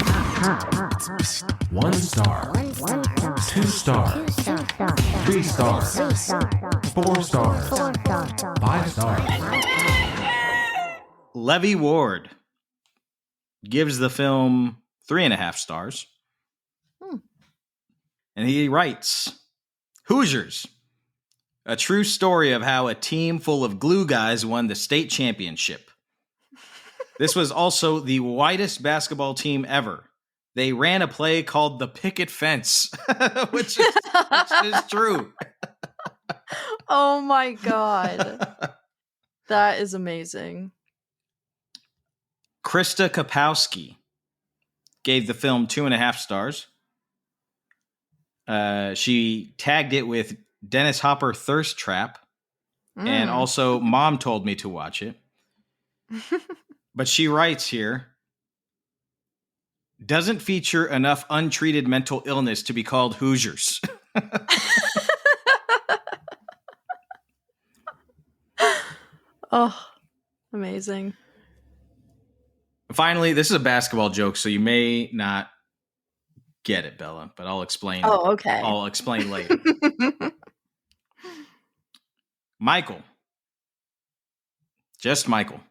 1 star, 2 stars, 3 stars, 4 stars, 5 stars. Levy Ward gives the film 3.5 stars. And he writes, Hoosiers, a true story of how a team full of glue guys won the state championship. This was also the whitest basketball team ever. They ran a play called the picket fence, which is true. Oh my God. That is amazing. Krista Kapowski gave the film 2.5 stars. She tagged it with Dennis Hopper Thirst Trap. And also Mom told me to watch it. But she writes here, doesn't feature enough untreated mental illness to be called Hoosiers. Oh, amazing. Finally, this is a basketball joke, so you may not get it, Bella, but I'll explain. Oh, okay. I'll explain later. Michael, just Michael,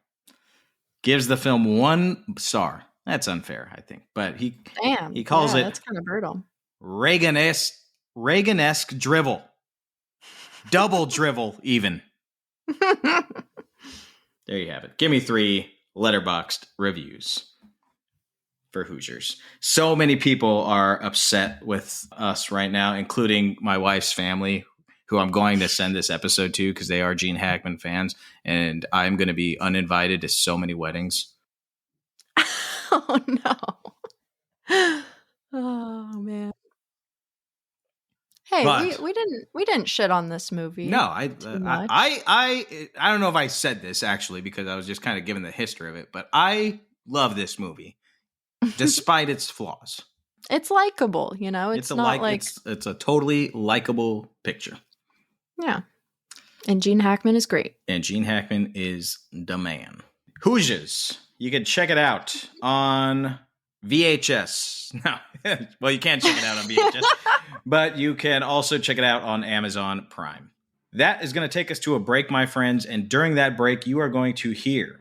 gives the film 1 star. That's unfair, I think, but he calls it that's kind of brutal. Reagan-esque drivel, double drivel, even. There you have it. Give me 3 letterboxed reviews for Hoosiers. So many people are upset with us right now, including my wife's family, who I'm going to send this episode to because they are Gene Hackman fans, and I'm going to be uninvited to so many weddings. Oh no. Oh man. Hey, But we didn't shit on this movie. No, I don't know if I said this actually because I was just kind of giving the history of it, but I love this movie despite its flaws. It's likable, you know. It's not like it's a totally likable picture. Yeah. And Gene Hackman is great. And Gene Hackman is the man. Hoosiers. You can check it out on VHS. No. Well, you can't check it out on VHS. But you can also check it out on Amazon Prime. That is going to take us to a break, my friends. And during that break, you are going to hear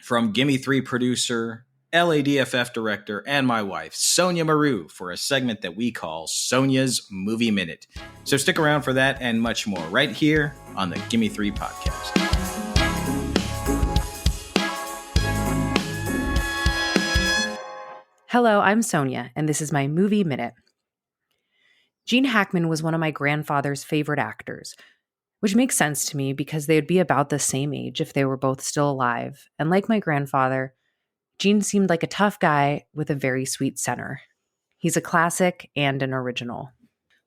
from Gimme Three producer, LADFF director, and my wife, Sonja Mereu, for a segment that we call Sonja's Movie Minute. So stick around for that and much more right here on the Gimme Three Podcast. Hello, I'm Sonja, and this is my Movie Minute. Gene Hackman was one of my grandfather's favorite actors, which makes sense to me because they would be about the same age if they were both still alive. And like my grandfather, Gene seemed like a tough guy with a very sweet center. He's a classic and an original.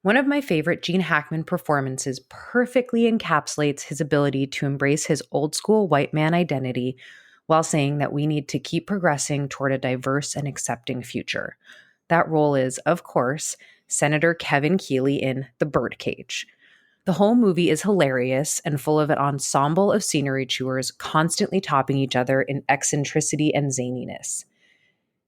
One of my favorite Gene Hackman performances perfectly encapsulates his ability to embrace his old school white man identity while saying that we need to keep progressing toward a diverse and accepting future. That role is, of course, Senator Kevin Keeley in The Birdcage. The whole movie is hilarious and full of an ensemble of scenery chewers constantly topping each other in eccentricity and zaniness.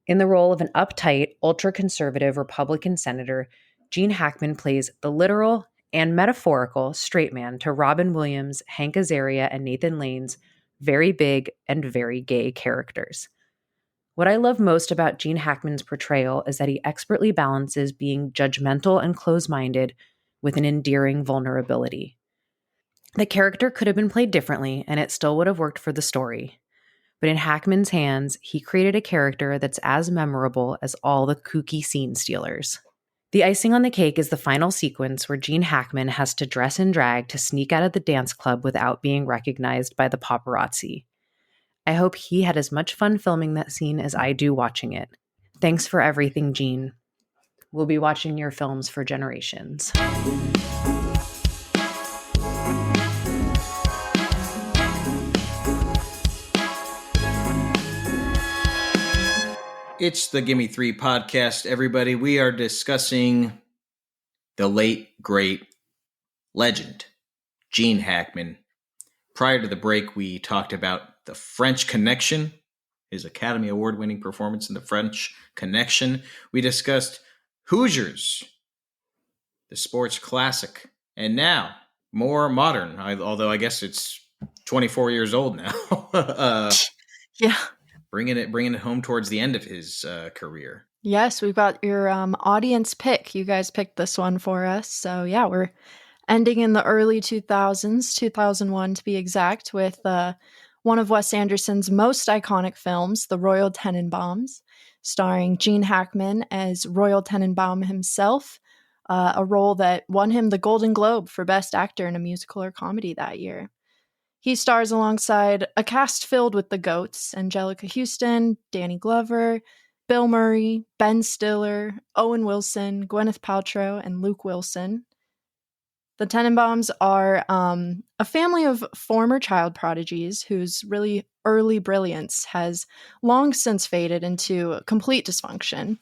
In the role of an uptight, ultra-conservative Republican senator, Gene Hackman plays the literal and metaphorical straight man to Robin Williams, Hank Azaria, and Nathan Lane's very big and very gay characters. What I love most about Gene Hackman's portrayal is that he expertly balances being judgmental and close-minded with an endearing vulnerability. The character could have been played differently, and it still would have worked for the story. But in Hackman's hands, he created a character that's as memorable as all the kooky scene stealers. The icing on the cake is the final sequence where Gene Hackman has to dress in drag to sneak out of the dance club without being recognized by the paparazzi. I hope he had as much fun filming that scene as I do watching it. Thanks for everything, Gene. We'll be watching your films for generations. It's the Gimme Three Podcast, everybody. We are discussing the late, great legend, Gene Hackman. Prior to the break, we talked about The French Connection, his Academy Award-winning performance in The French Connection. We discussed Hoosiers, the sports classic. And now, more modern, although I guess it's 24 years old now. Yeah. Bringing it home towards the end of his career. Yes, we've got your audience pick. You guys picked this one for us. So yeah, we're ending in the early 2000s, 2001 to be exact, with one of Wes Anderson's most iconic films, The Royal Tenenbaums, starring Gene Hackman as Royal Tenenbaum himself, a role that won him the Golden Globe for Best Actor in a Musical or Comedy that year. He stars alongside a cast filled with the GOATs: Angelica Houston, Danny Glover, Bill Murray, Ben Stiller, Owen Wilson, Gwyneth Paltrow, and Luke Wilson. The Tenenbaums are a family of former child prodigies whose really early brilliance has long since faded into complete dysfunction.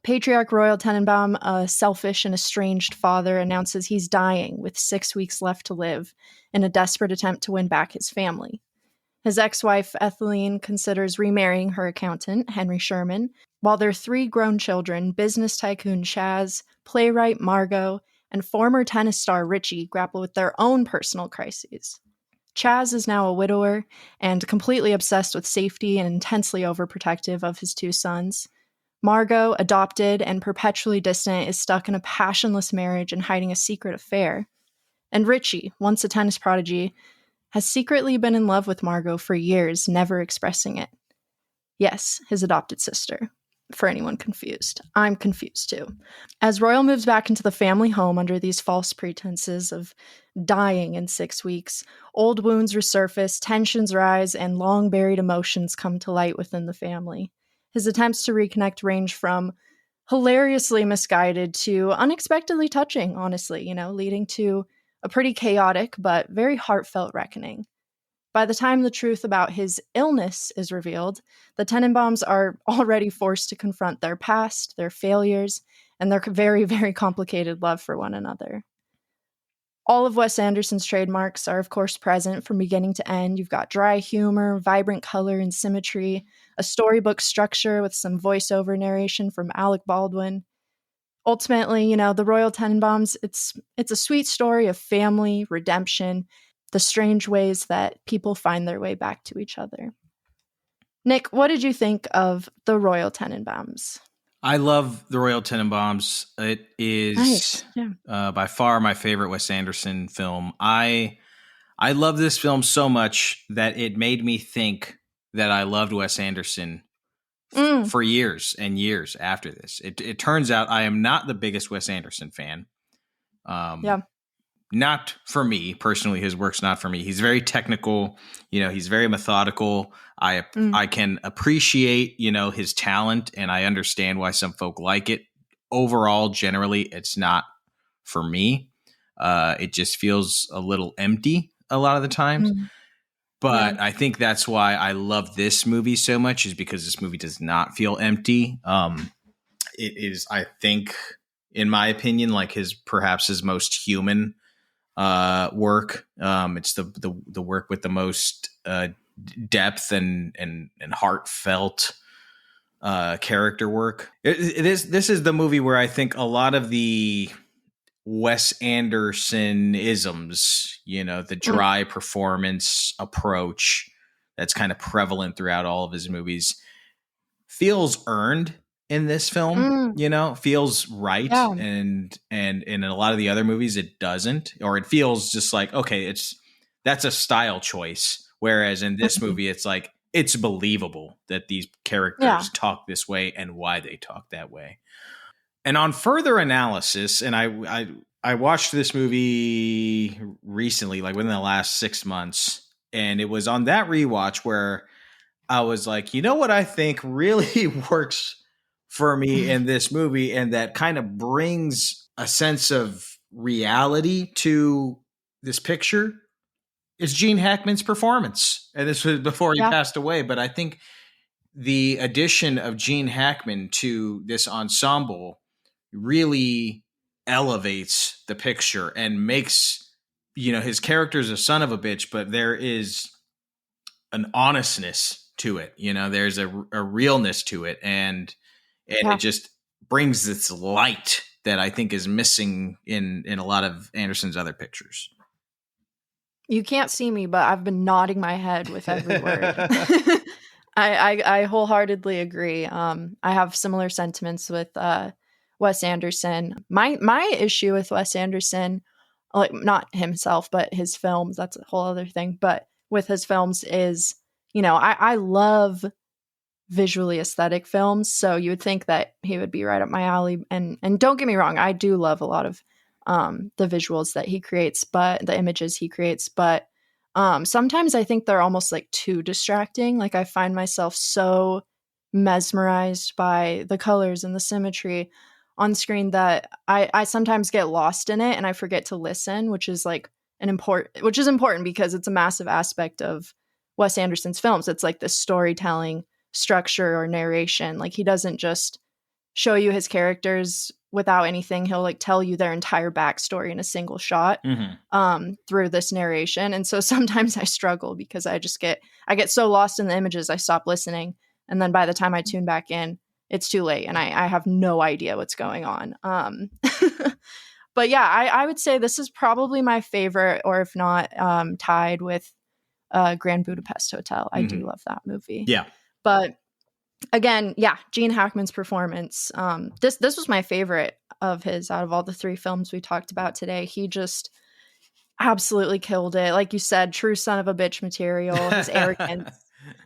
Patriarch Royal Tenenbaum, a selfish and estranged father, announces he's dying with 6 weeks left to live in a desperate attempt to win back his family. His ex-wife, Etheline, considers remarrying her accountant, Henry Sherman, while their 3 grown children, business tycoon Chaz, playwright Margot, and former tennis star Richie, grapple with their own personal crises. Chaz is now a widower and completely obsessed with safety and intensely overprotective of his 2 sons. Margot, adopted and perpetually distant, is stuck in a passionless marriage and hiding a secret affair. And Richie, once a tennis prodigy, has secretly been in love with Margot for years, never expressing it. Yes, his adopted sister. For anyone confused. I'm confused too. As Royal moves back into the family home under these false pretenses of dying in 6 weeks, old wounds resurface, tensions rise, and long-buried emotions come to light within the family. His attempts to reconnect range from hilariously misguided to unexpectedly touching, honestly, leading to a pretty chaotic but very heartfelt reckoning. By the time the truth about his illness is revealed, the Tenenbaums are already forced to confront their past, their failures, and their very, very complicated love for one another. All of Wes Anderson's trademarks are, of course, present from beginning to end. You've got dry humor, vibrant color and symmetry, a storybook structure with some voiceover narration from Alec Baldwin. Ultimately, the Royal Tenenbaums, it's a sweet story of family, redemption, the strange ways that people find their way back to each other. Nick, what did you think of The Royal Tenenbaums? I love The Royal Tenenbaums. It is nice. Yeah. By far my favorite Wes Anderson film. I love this film so much that it made me think that I loved Wes Anderson for years and years after this. It turns out I am not the biggest Wes Anderson fan. Not for me personally. His work's not for me. He's very technical. He's very methodical. I can appreciate, his talent, and I understand why some folk like it. Overall, generally, it's not for me. It just feels a little empty a lot of the times. But I think that's why I love this movie so much, is because this movie does not feel empty. It is, I think, in my opinion, like perhaps his most human work. It's the work with the most depth and heartfelt character work. This is the movie where I think a lot of the Wes Anderson isms, the dry performance approach that's kind of prevalent throughout all of his movies, feels earned in this film, feels right. Yeah. And in a lot of the other movies, it doesn't, or it feels just like, okay, that's a style choice. Whereas in this movie, it's like, it's believable that these characters talk this way and why they talk that way. And on further analysis, and I watched this movie recently, like within the last 6 months, and it was on that rewatch where I was like, what I think really works for me in this movie, and that kind of brings a sense of reality to this picture, is Gene Hackman's performance. And this was before he passed away, but I think the addition of Gene Hackman to this ensemble really elevates the picture and makes, his character's a son of a bitch, but there is an honestness to it. There's a realness to it. And it just brings this light that I think is missing in a lot of Anderson's other pictures. You can't see me, but I've been nodding my head with every word. I wholeheartedly agree. I have similar sentiments with Wes Anderson. My issue with Wes Anderson, like not himself, but his films, that's a whole other thing. But with his films is, I love visually aesthetic films. So you would think that he would be right up my alley. And don't get me wrong, I do love a lot of the visuals that he creates, but the images he creates. But sometimes I think they're almost like too distracting. Like I find myself so mesmerized by the colors and the symmetry on screen that I sometimes get lost in it and I forget to listen, which is important because it's a massive aspect of Wes Anderson's films. It's like the storytelling structure or narration. Like he doesn't just show you his characters without anything. He'll like tell you their entire backstory in a single shot through this narration. And so sometimes I struggle because I get so lost in the images, I stop listening. And then by the time I tune back in, it's too late and I have no idea what's going on. But yeah, I would say this is probably my favorite, or if not tied with Grand Budapest Hotel. I do love that movie. Yeah. But again, Gene Hackman's performance. This was my favorite of his out of all the three films we talked about today. He just absolutely killed it. Like you said, true son of a bitch material, his arrogance,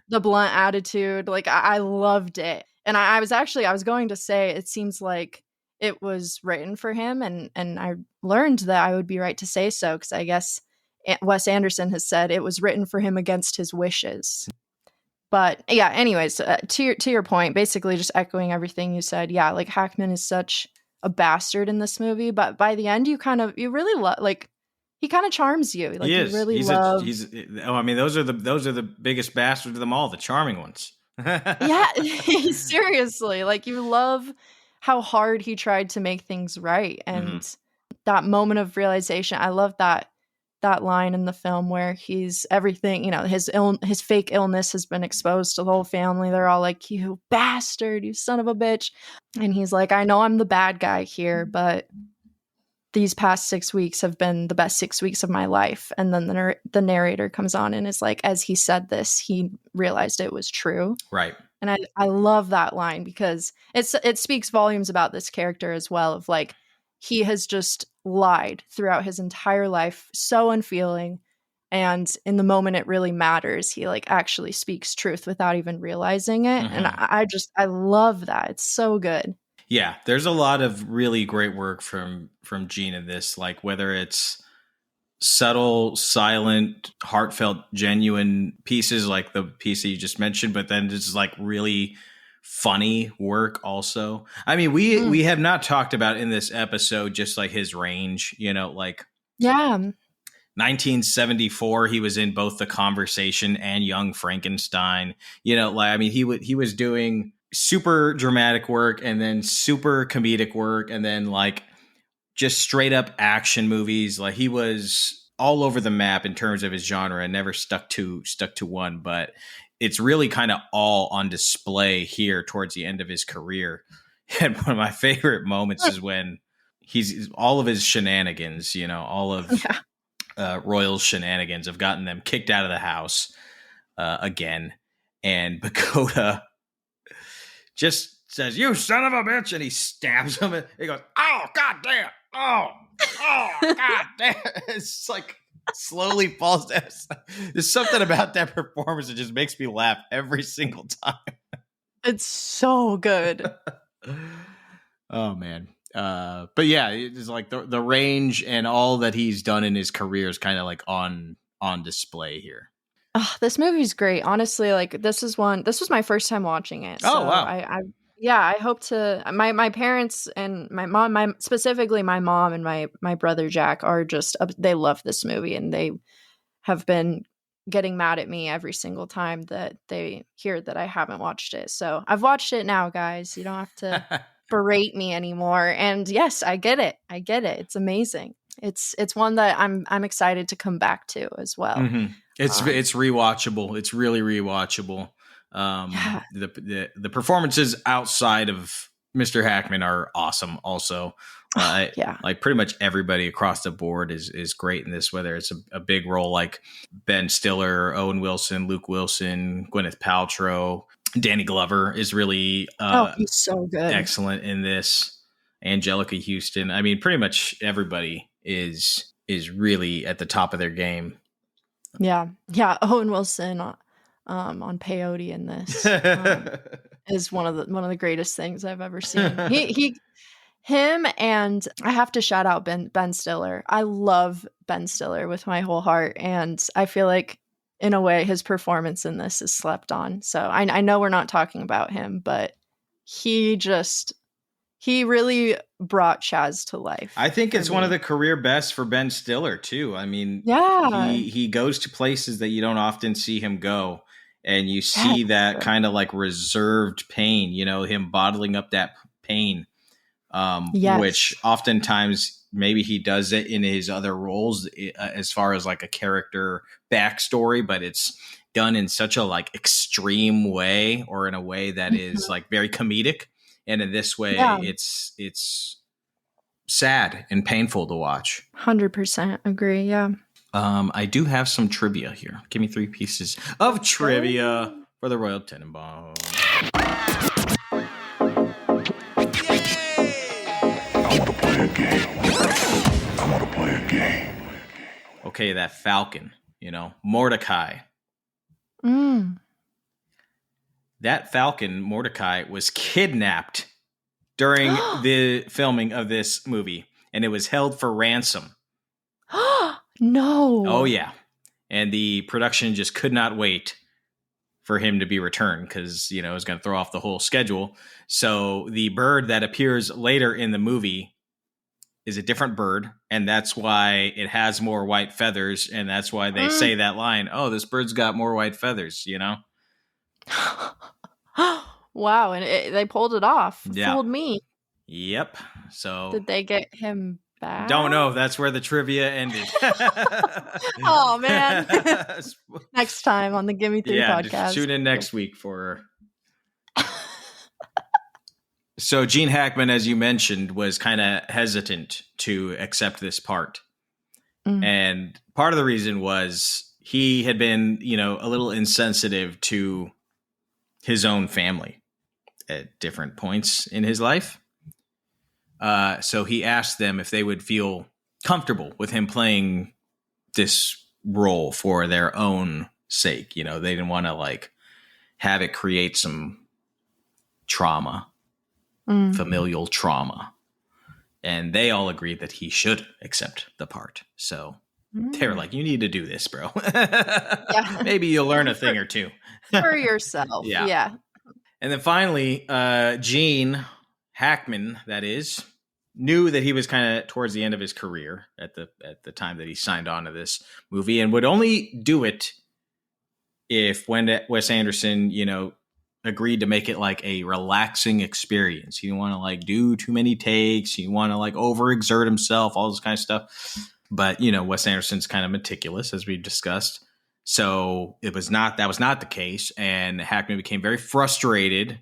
the blunt attitude. Like I loved it. And I was going to say, it seems like it was written for him. And I learned that I would be right to say so, because I guess Wes Anderson has said it was written for him against his wishes. But yeah, anyways, to your point, basically just echoing everything you said. Yeah, like Hackman is such a bastard in this movie, but by the end, you really love, like, he kind of charms you. Like, he is. You really those are the biggest bastards of them all, the charming ones. Yeah, seriously. Like, you love how hard he tried to make things right, and that moment of realization. I love that line in the film where he's everything, his fake illness has been exposed to the whole family. They're all like, you bastard, you son of a bitch. And he's like, I know I'm the bad guy here, but these past 6 weeks have been the best 6 weeks of my life. And then the narrator comes on and is like, as he said this, he realized it was true. Right. And I love that line because it speaks volumes about this character as well, of like, he has just lied throughout his entire life, so unfeeling, and in the moment it really matters, he like actually speaks truth without even realizing it. And I love that. It's so good. Yeah, there's a lot of really great work from Gene in this, like whether it's subtle, silent, heartfelt, genuine pieces like the piece that you just mentioned, but then just like really funny work also. I mean, we have not talked about in this episode just like his range, like 1974 he was in both The Conversation and Young Frankenstein. He was doing super dramatic work and then super comedic work and then like just straight up action movies. Like he was all over the map in terms of his genre and never stuck to one, but it's really kind of all on display here towards the end of his career. And one of my favorite moments is when he's all of his shenanigans, all of Royal's shenanigans have gotten them kicked out of the house again. And Bakota just says, "You son of a bitch." And he stabs him. And he goes, "Oh, God damn. Oh, God damn." It's like, slowly falls down. There's something about that performance that just makes me laugh every single time. It's so good. Oh man. But yeah, it's like the range and all that he's done in his career is kind of like on display here. Oh, this movie's great. Honestly, like this was my first time watching it. Oh, so wow. I hope to. My parents and my mom, specifically my mom and my brother Jack, are just they love this movie and they have been getting mad at me every single time that they hear that I haven't watched it. So I've watched it now, guys. You don't have to berate me anymore. And yes, I get it. It's amazing. It's one that I'm excited to come back to as well. Mm-hmm. It's rewatchable. It's really rewatchable. Yeah. The performances outside of Mr. Hackman are awesome also. Yeah. Like pretty much everybody across the board is great in this, whether it's a big role like Ben Stiller, Owen Wilson, Luke Wilson, Gwyneth Paltrow. Danny Glover is really he's so good. Excellent in this. Angelica Houston. I mean, pretty much everybody is really at the top of their game. Yeah. Owen Wilson on peyote in this is one of the greatest things I've ever seen. Him, and I have to shout out Ben Stiller. I love Ben Stiller with my whole heart, and I feel like in a way his performance in this is slept on. So I know we're not talking about him, but he really brought Chaz to life. I think it's one of the career bests for Ben Stiller too. I mean, yeah, he goes to places that you don't often see him go, and you see that kind of like reserved pain, him bottling up that pain, which oftentimes maybe he does it in his other roles as far as like a character backstory, but it's done in such a like extreme way, or in a way that is like very comedic. And in this way, it's sad and painful to watch. 100% agree. Yeah. I do have some trivia here. Give me 3 pieces of trivia for the Royal Tenenbaums. I want to play a game. Okay, that Falcon, Mordecai. That Falcon, Mordecai, was kidnapped during the filming of this movie, and it was held for ransom. No. Oh, yeah. And the production just could not wait for him to be returned because, it was going to throw off the whole schedule. So the bird that appears later in the movie is a different bird, and that's why it has more white feathers, and that's why they say that line, oh, this bird's got more white feathers, Wow, and they pulled it off. Yeah. Fooled me. Yep. So did they get him back? Don't know. That's where the trivia ended. Oh, man. Next time on the Gimme Three podcast. Tune in next week for... So Gene Hackman, as you mentioned, was kind of hesitant to accept this part. And part of the reason was he had been, a little insensitive to his own family at different points in his life. So he asked them if they would feel comfortable with him playing this role for their own sake. They didn't want to have it create some trauma, familial trauma. And they all agreed that he should accept the part. So they were like, you need to do this, bro. Maybe you'll learn a thing or two. For yourself. Yeah. And then finally, Gene Hackman, that is, knew that he was kind of towards the end of his career at the time that he signed on to this movie, and would only do it if when Wes Anderson, agreed to make it like a relaxing experience. He didn't want to do too many takes. He didn't want to overexert himself, all this kind of stuff. But, Wes Anderson's kind of meticulous, as we've discussed. So that was not the case. And Hackman became very frustrated.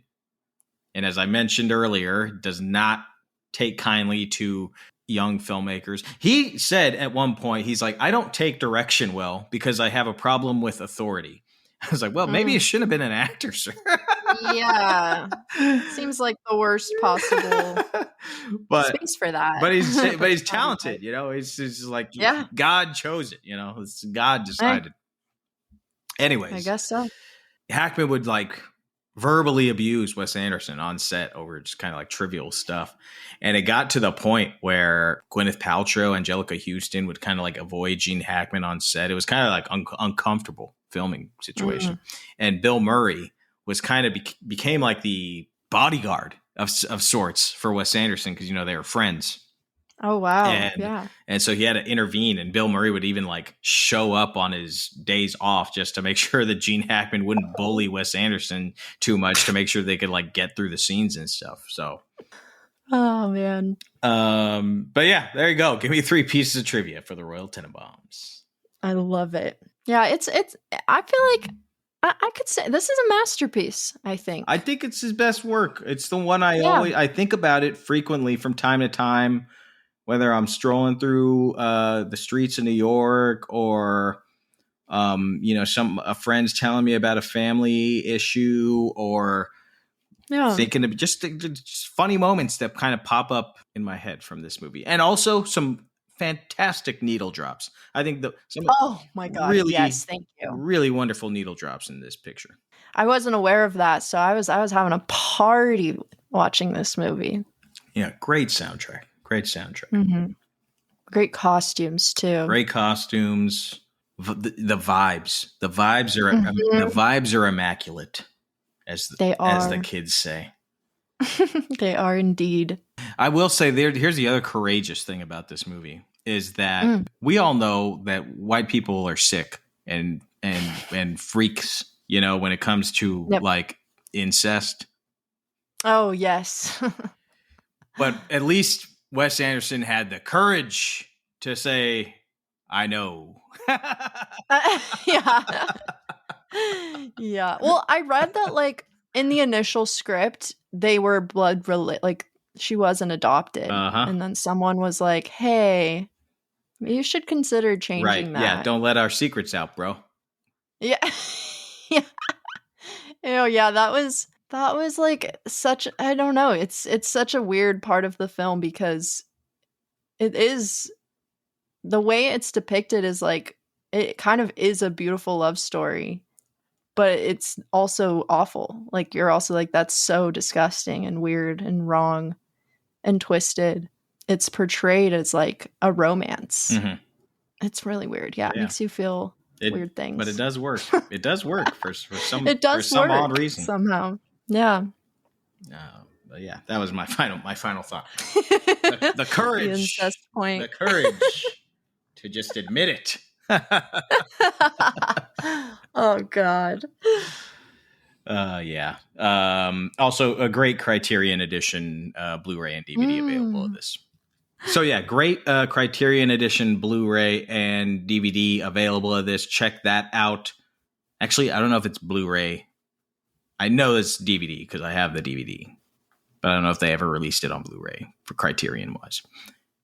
And as I mentioned earlier, does not take kindly to young filmmakers. He said at one point, he's like, I don't take direction well because I have a problem with authority. I was like, well, maybe you shouldn't have been an actor, sir. Yeah. Seems like the worst possible space for that. But he's talented, He's just like, God chose it, It's God decided. Anyways. I guess so. Hackman would verbally abuse Wes Anderson on set over just kind of trivial stuff. And it got to the point where Gwyneth Paltrow, Angelica Houston would kind of avoid Gene Hackman on set. It was kind of uncomfortable filming situation. And Bill Murray was kind of became the bodyguard of sorts for Wes Anderson because, they were friends. Oh, wow. And, yeah. and so he had to intervene, and Bill Murray would even like show up on his days off just to make sure that Gene Hackman wouldn't bully Wes Anderson too much to make sure they could like get through the scenes and stuff. So, Oh, man. but yeah, there you go. Give me 3 pieces of trivia for the Royal Tenenbaums. I love it. Yeah, it's I feel like I could say this is a masterpiece, I think. I think it's his best work. It's the one I think about it frequently from time to time, whether I'm strolling through the streets of New York or a friend's telling me about a family issue, or thinking of just funny moments that kind of pop up in my head from this movie. And also some fantastic needle drops. I think oh my God. really, yes, thank you. Really wonderful needle drops in this picture. I wasn't aware of that, so I was having a party watching this movie. Yeah, great soundtrack. Mm-hmm. Great costumes too. Great costumes. The vibes. The vibes are immaculate, as the kids say. They are indeed. I will say here's the other courageous thing about this movie is that we all know that white people are sick and freaks, when it comes to like incest. Oh, yes. But at least Wes Anderson had the courage to say, I know. Yeah. Yeah. Well, I read that like in the initial script, they were blood related, like she wasn't adopted. And then someone was like, hey, you should consider changing that. Yeah, don't let our secrets out, bro. Yeah. Yeah. Yeah, that was like such, I don't know, it's such a weird part of the film because it is, the way it's depicted is like, it kind of is a beautiful love story, but it's also awful. Like you're also like, that's so disgusting and weird and wrong and twisted. It's portrayed as like a romance. Mm-hmm. It's really weird. Yeah, it makes you feel weird things. But it does work. It does work for some odd reason. Somehow. Yeah. But yeah, that was my final thought. The courage. The incest point. The courage to just admit it. Oh God. Yeah. Also a great Criterion edition Blu-ray and DVD available of this. So yeah, great Criterion edition Blu-ray and DVD available of this. Check that out. Actually, I don't know if it's Blu-ray. I know it's DVD because I have the DVD, but I don't know if they ever released it on Blu-ray for Criterion wise.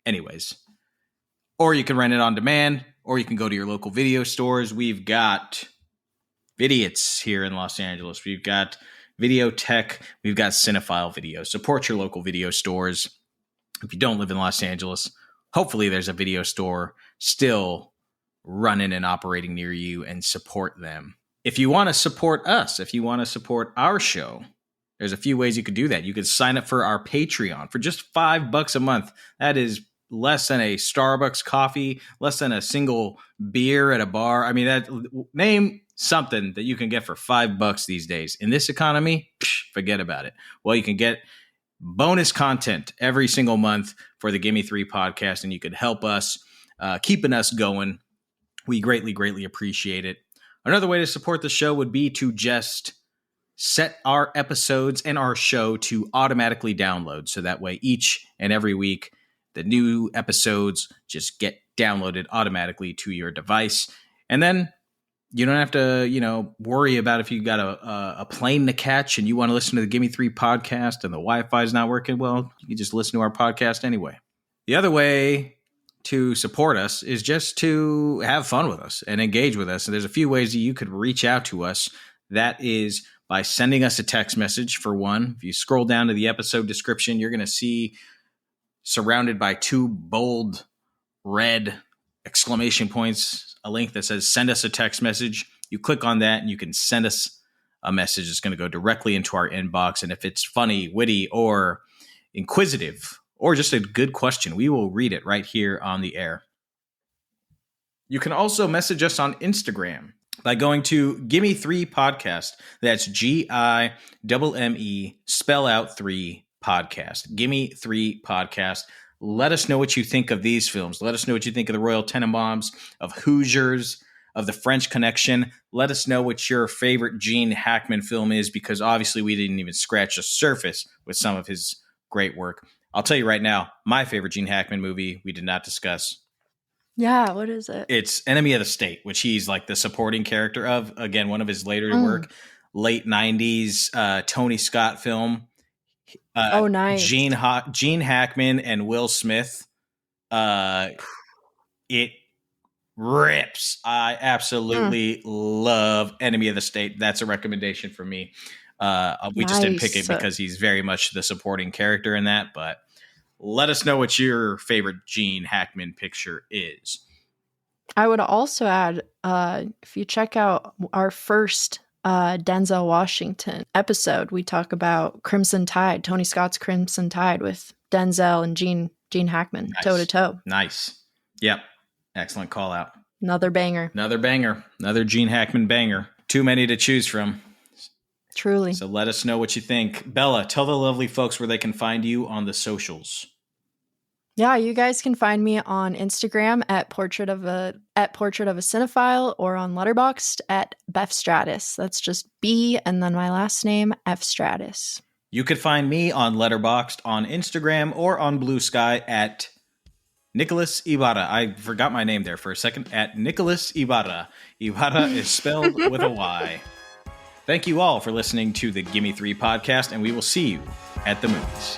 Anyways, or you can rent it on demand, or you can go to your local video stores. We've got Vidiots here in Los Angeles. We've got Videotech. We've got Cinephile Video. Support your local video stores. If you don't live in Los Angeles, hopefully there's a video store still running and operating near you, and support them. If you want to support us, if you want to support our show, there's a few ways you could do that. You could sign up for our Patreon for just $5 a month. That is less than a Starbucks coffee, less than a single beer at a bar. I mean, name something that you can get for $5 these days. In this economy, forget about it. Well, you can get bonus content every single month for the Gimme Three podcast, and you can help us keeping us going. We greatly, greatly appreciate it. Another way to support the show would be to just set our episodes and our show to automatically download. So that way each and every week, the new episodes just get downloaded automatically to your device. And then you don't have to, worry about if you got a plane to catch and you want to listen to the Gimme Three podcast and the Wi-Fi is not working. Well, you can just listen to our podcast anyway. The other way to support us is just to have fun with us and engage with us. And there's a few ways that you could reach out to us. That is by sending us a text message, for one. If you scroll down to the episode description, you're going to see, surrounded by 2 bold red exclamation points, a link that says send us a text message. You click on that and you can send us a message. It's going to go directly into our inbox. And if it's funny, witty, or inquisitive, or just a good question, we will read it right here on the air. You can also message us on Instagram by going to Gimme Three Podcast. That's GIMME, spell out 3 podcast. Gimme Three Podcast. Let us know what you think of these films. Let us know what you think of the Royal Tenenbaums, of Hoosiers, of The French Connection. Let us know what your favorite Gene Hackman film is, because obviously we didn't even scratch the surface with some of his great work. I'll tell you right now, my favorite Gene Hackman movie we did not discuss. Yeah, what is it? It's Enemy of the State, which he's like the supporting character of. Again, one of his later work, late 90s Tony Scott film. Nice. Gene Hackman and Will Smith. It rips. I absolutely love Enemy of the State. That's a recommendation for me. We just didn't pick it because he's very much the supporting character in that, but let us know what your favorite Gene Hackman picture is. I would also add, if you check out our first Denzel Washington episode, we talk about Crimson Tide, Tony Scott's Crimson Tide, with Denzel and Gene Hackman, toe to toe. Nice. Yep. Excellent call out. Another banger. Another Gene Hackman banger. Too many to choose from. Truly. So let us know what you think. Bella, tell the lovely folks where they can find you on the socials. Yeah, you guys can find me on Instagram at portrait of a cinephile, or on Letterboxd at Beth Stratus. That's just B and then my last name, F Stratus. You could find me on Letterboxd, on Instagram, or on Blue Sky at Nicholas Ibarra. I forgot my name there for a second. At Nicholas Ibarra. Ibarra is spelled with a Y. Thank you all for listening to the Gimme Three podcast, and we will see you at the movies.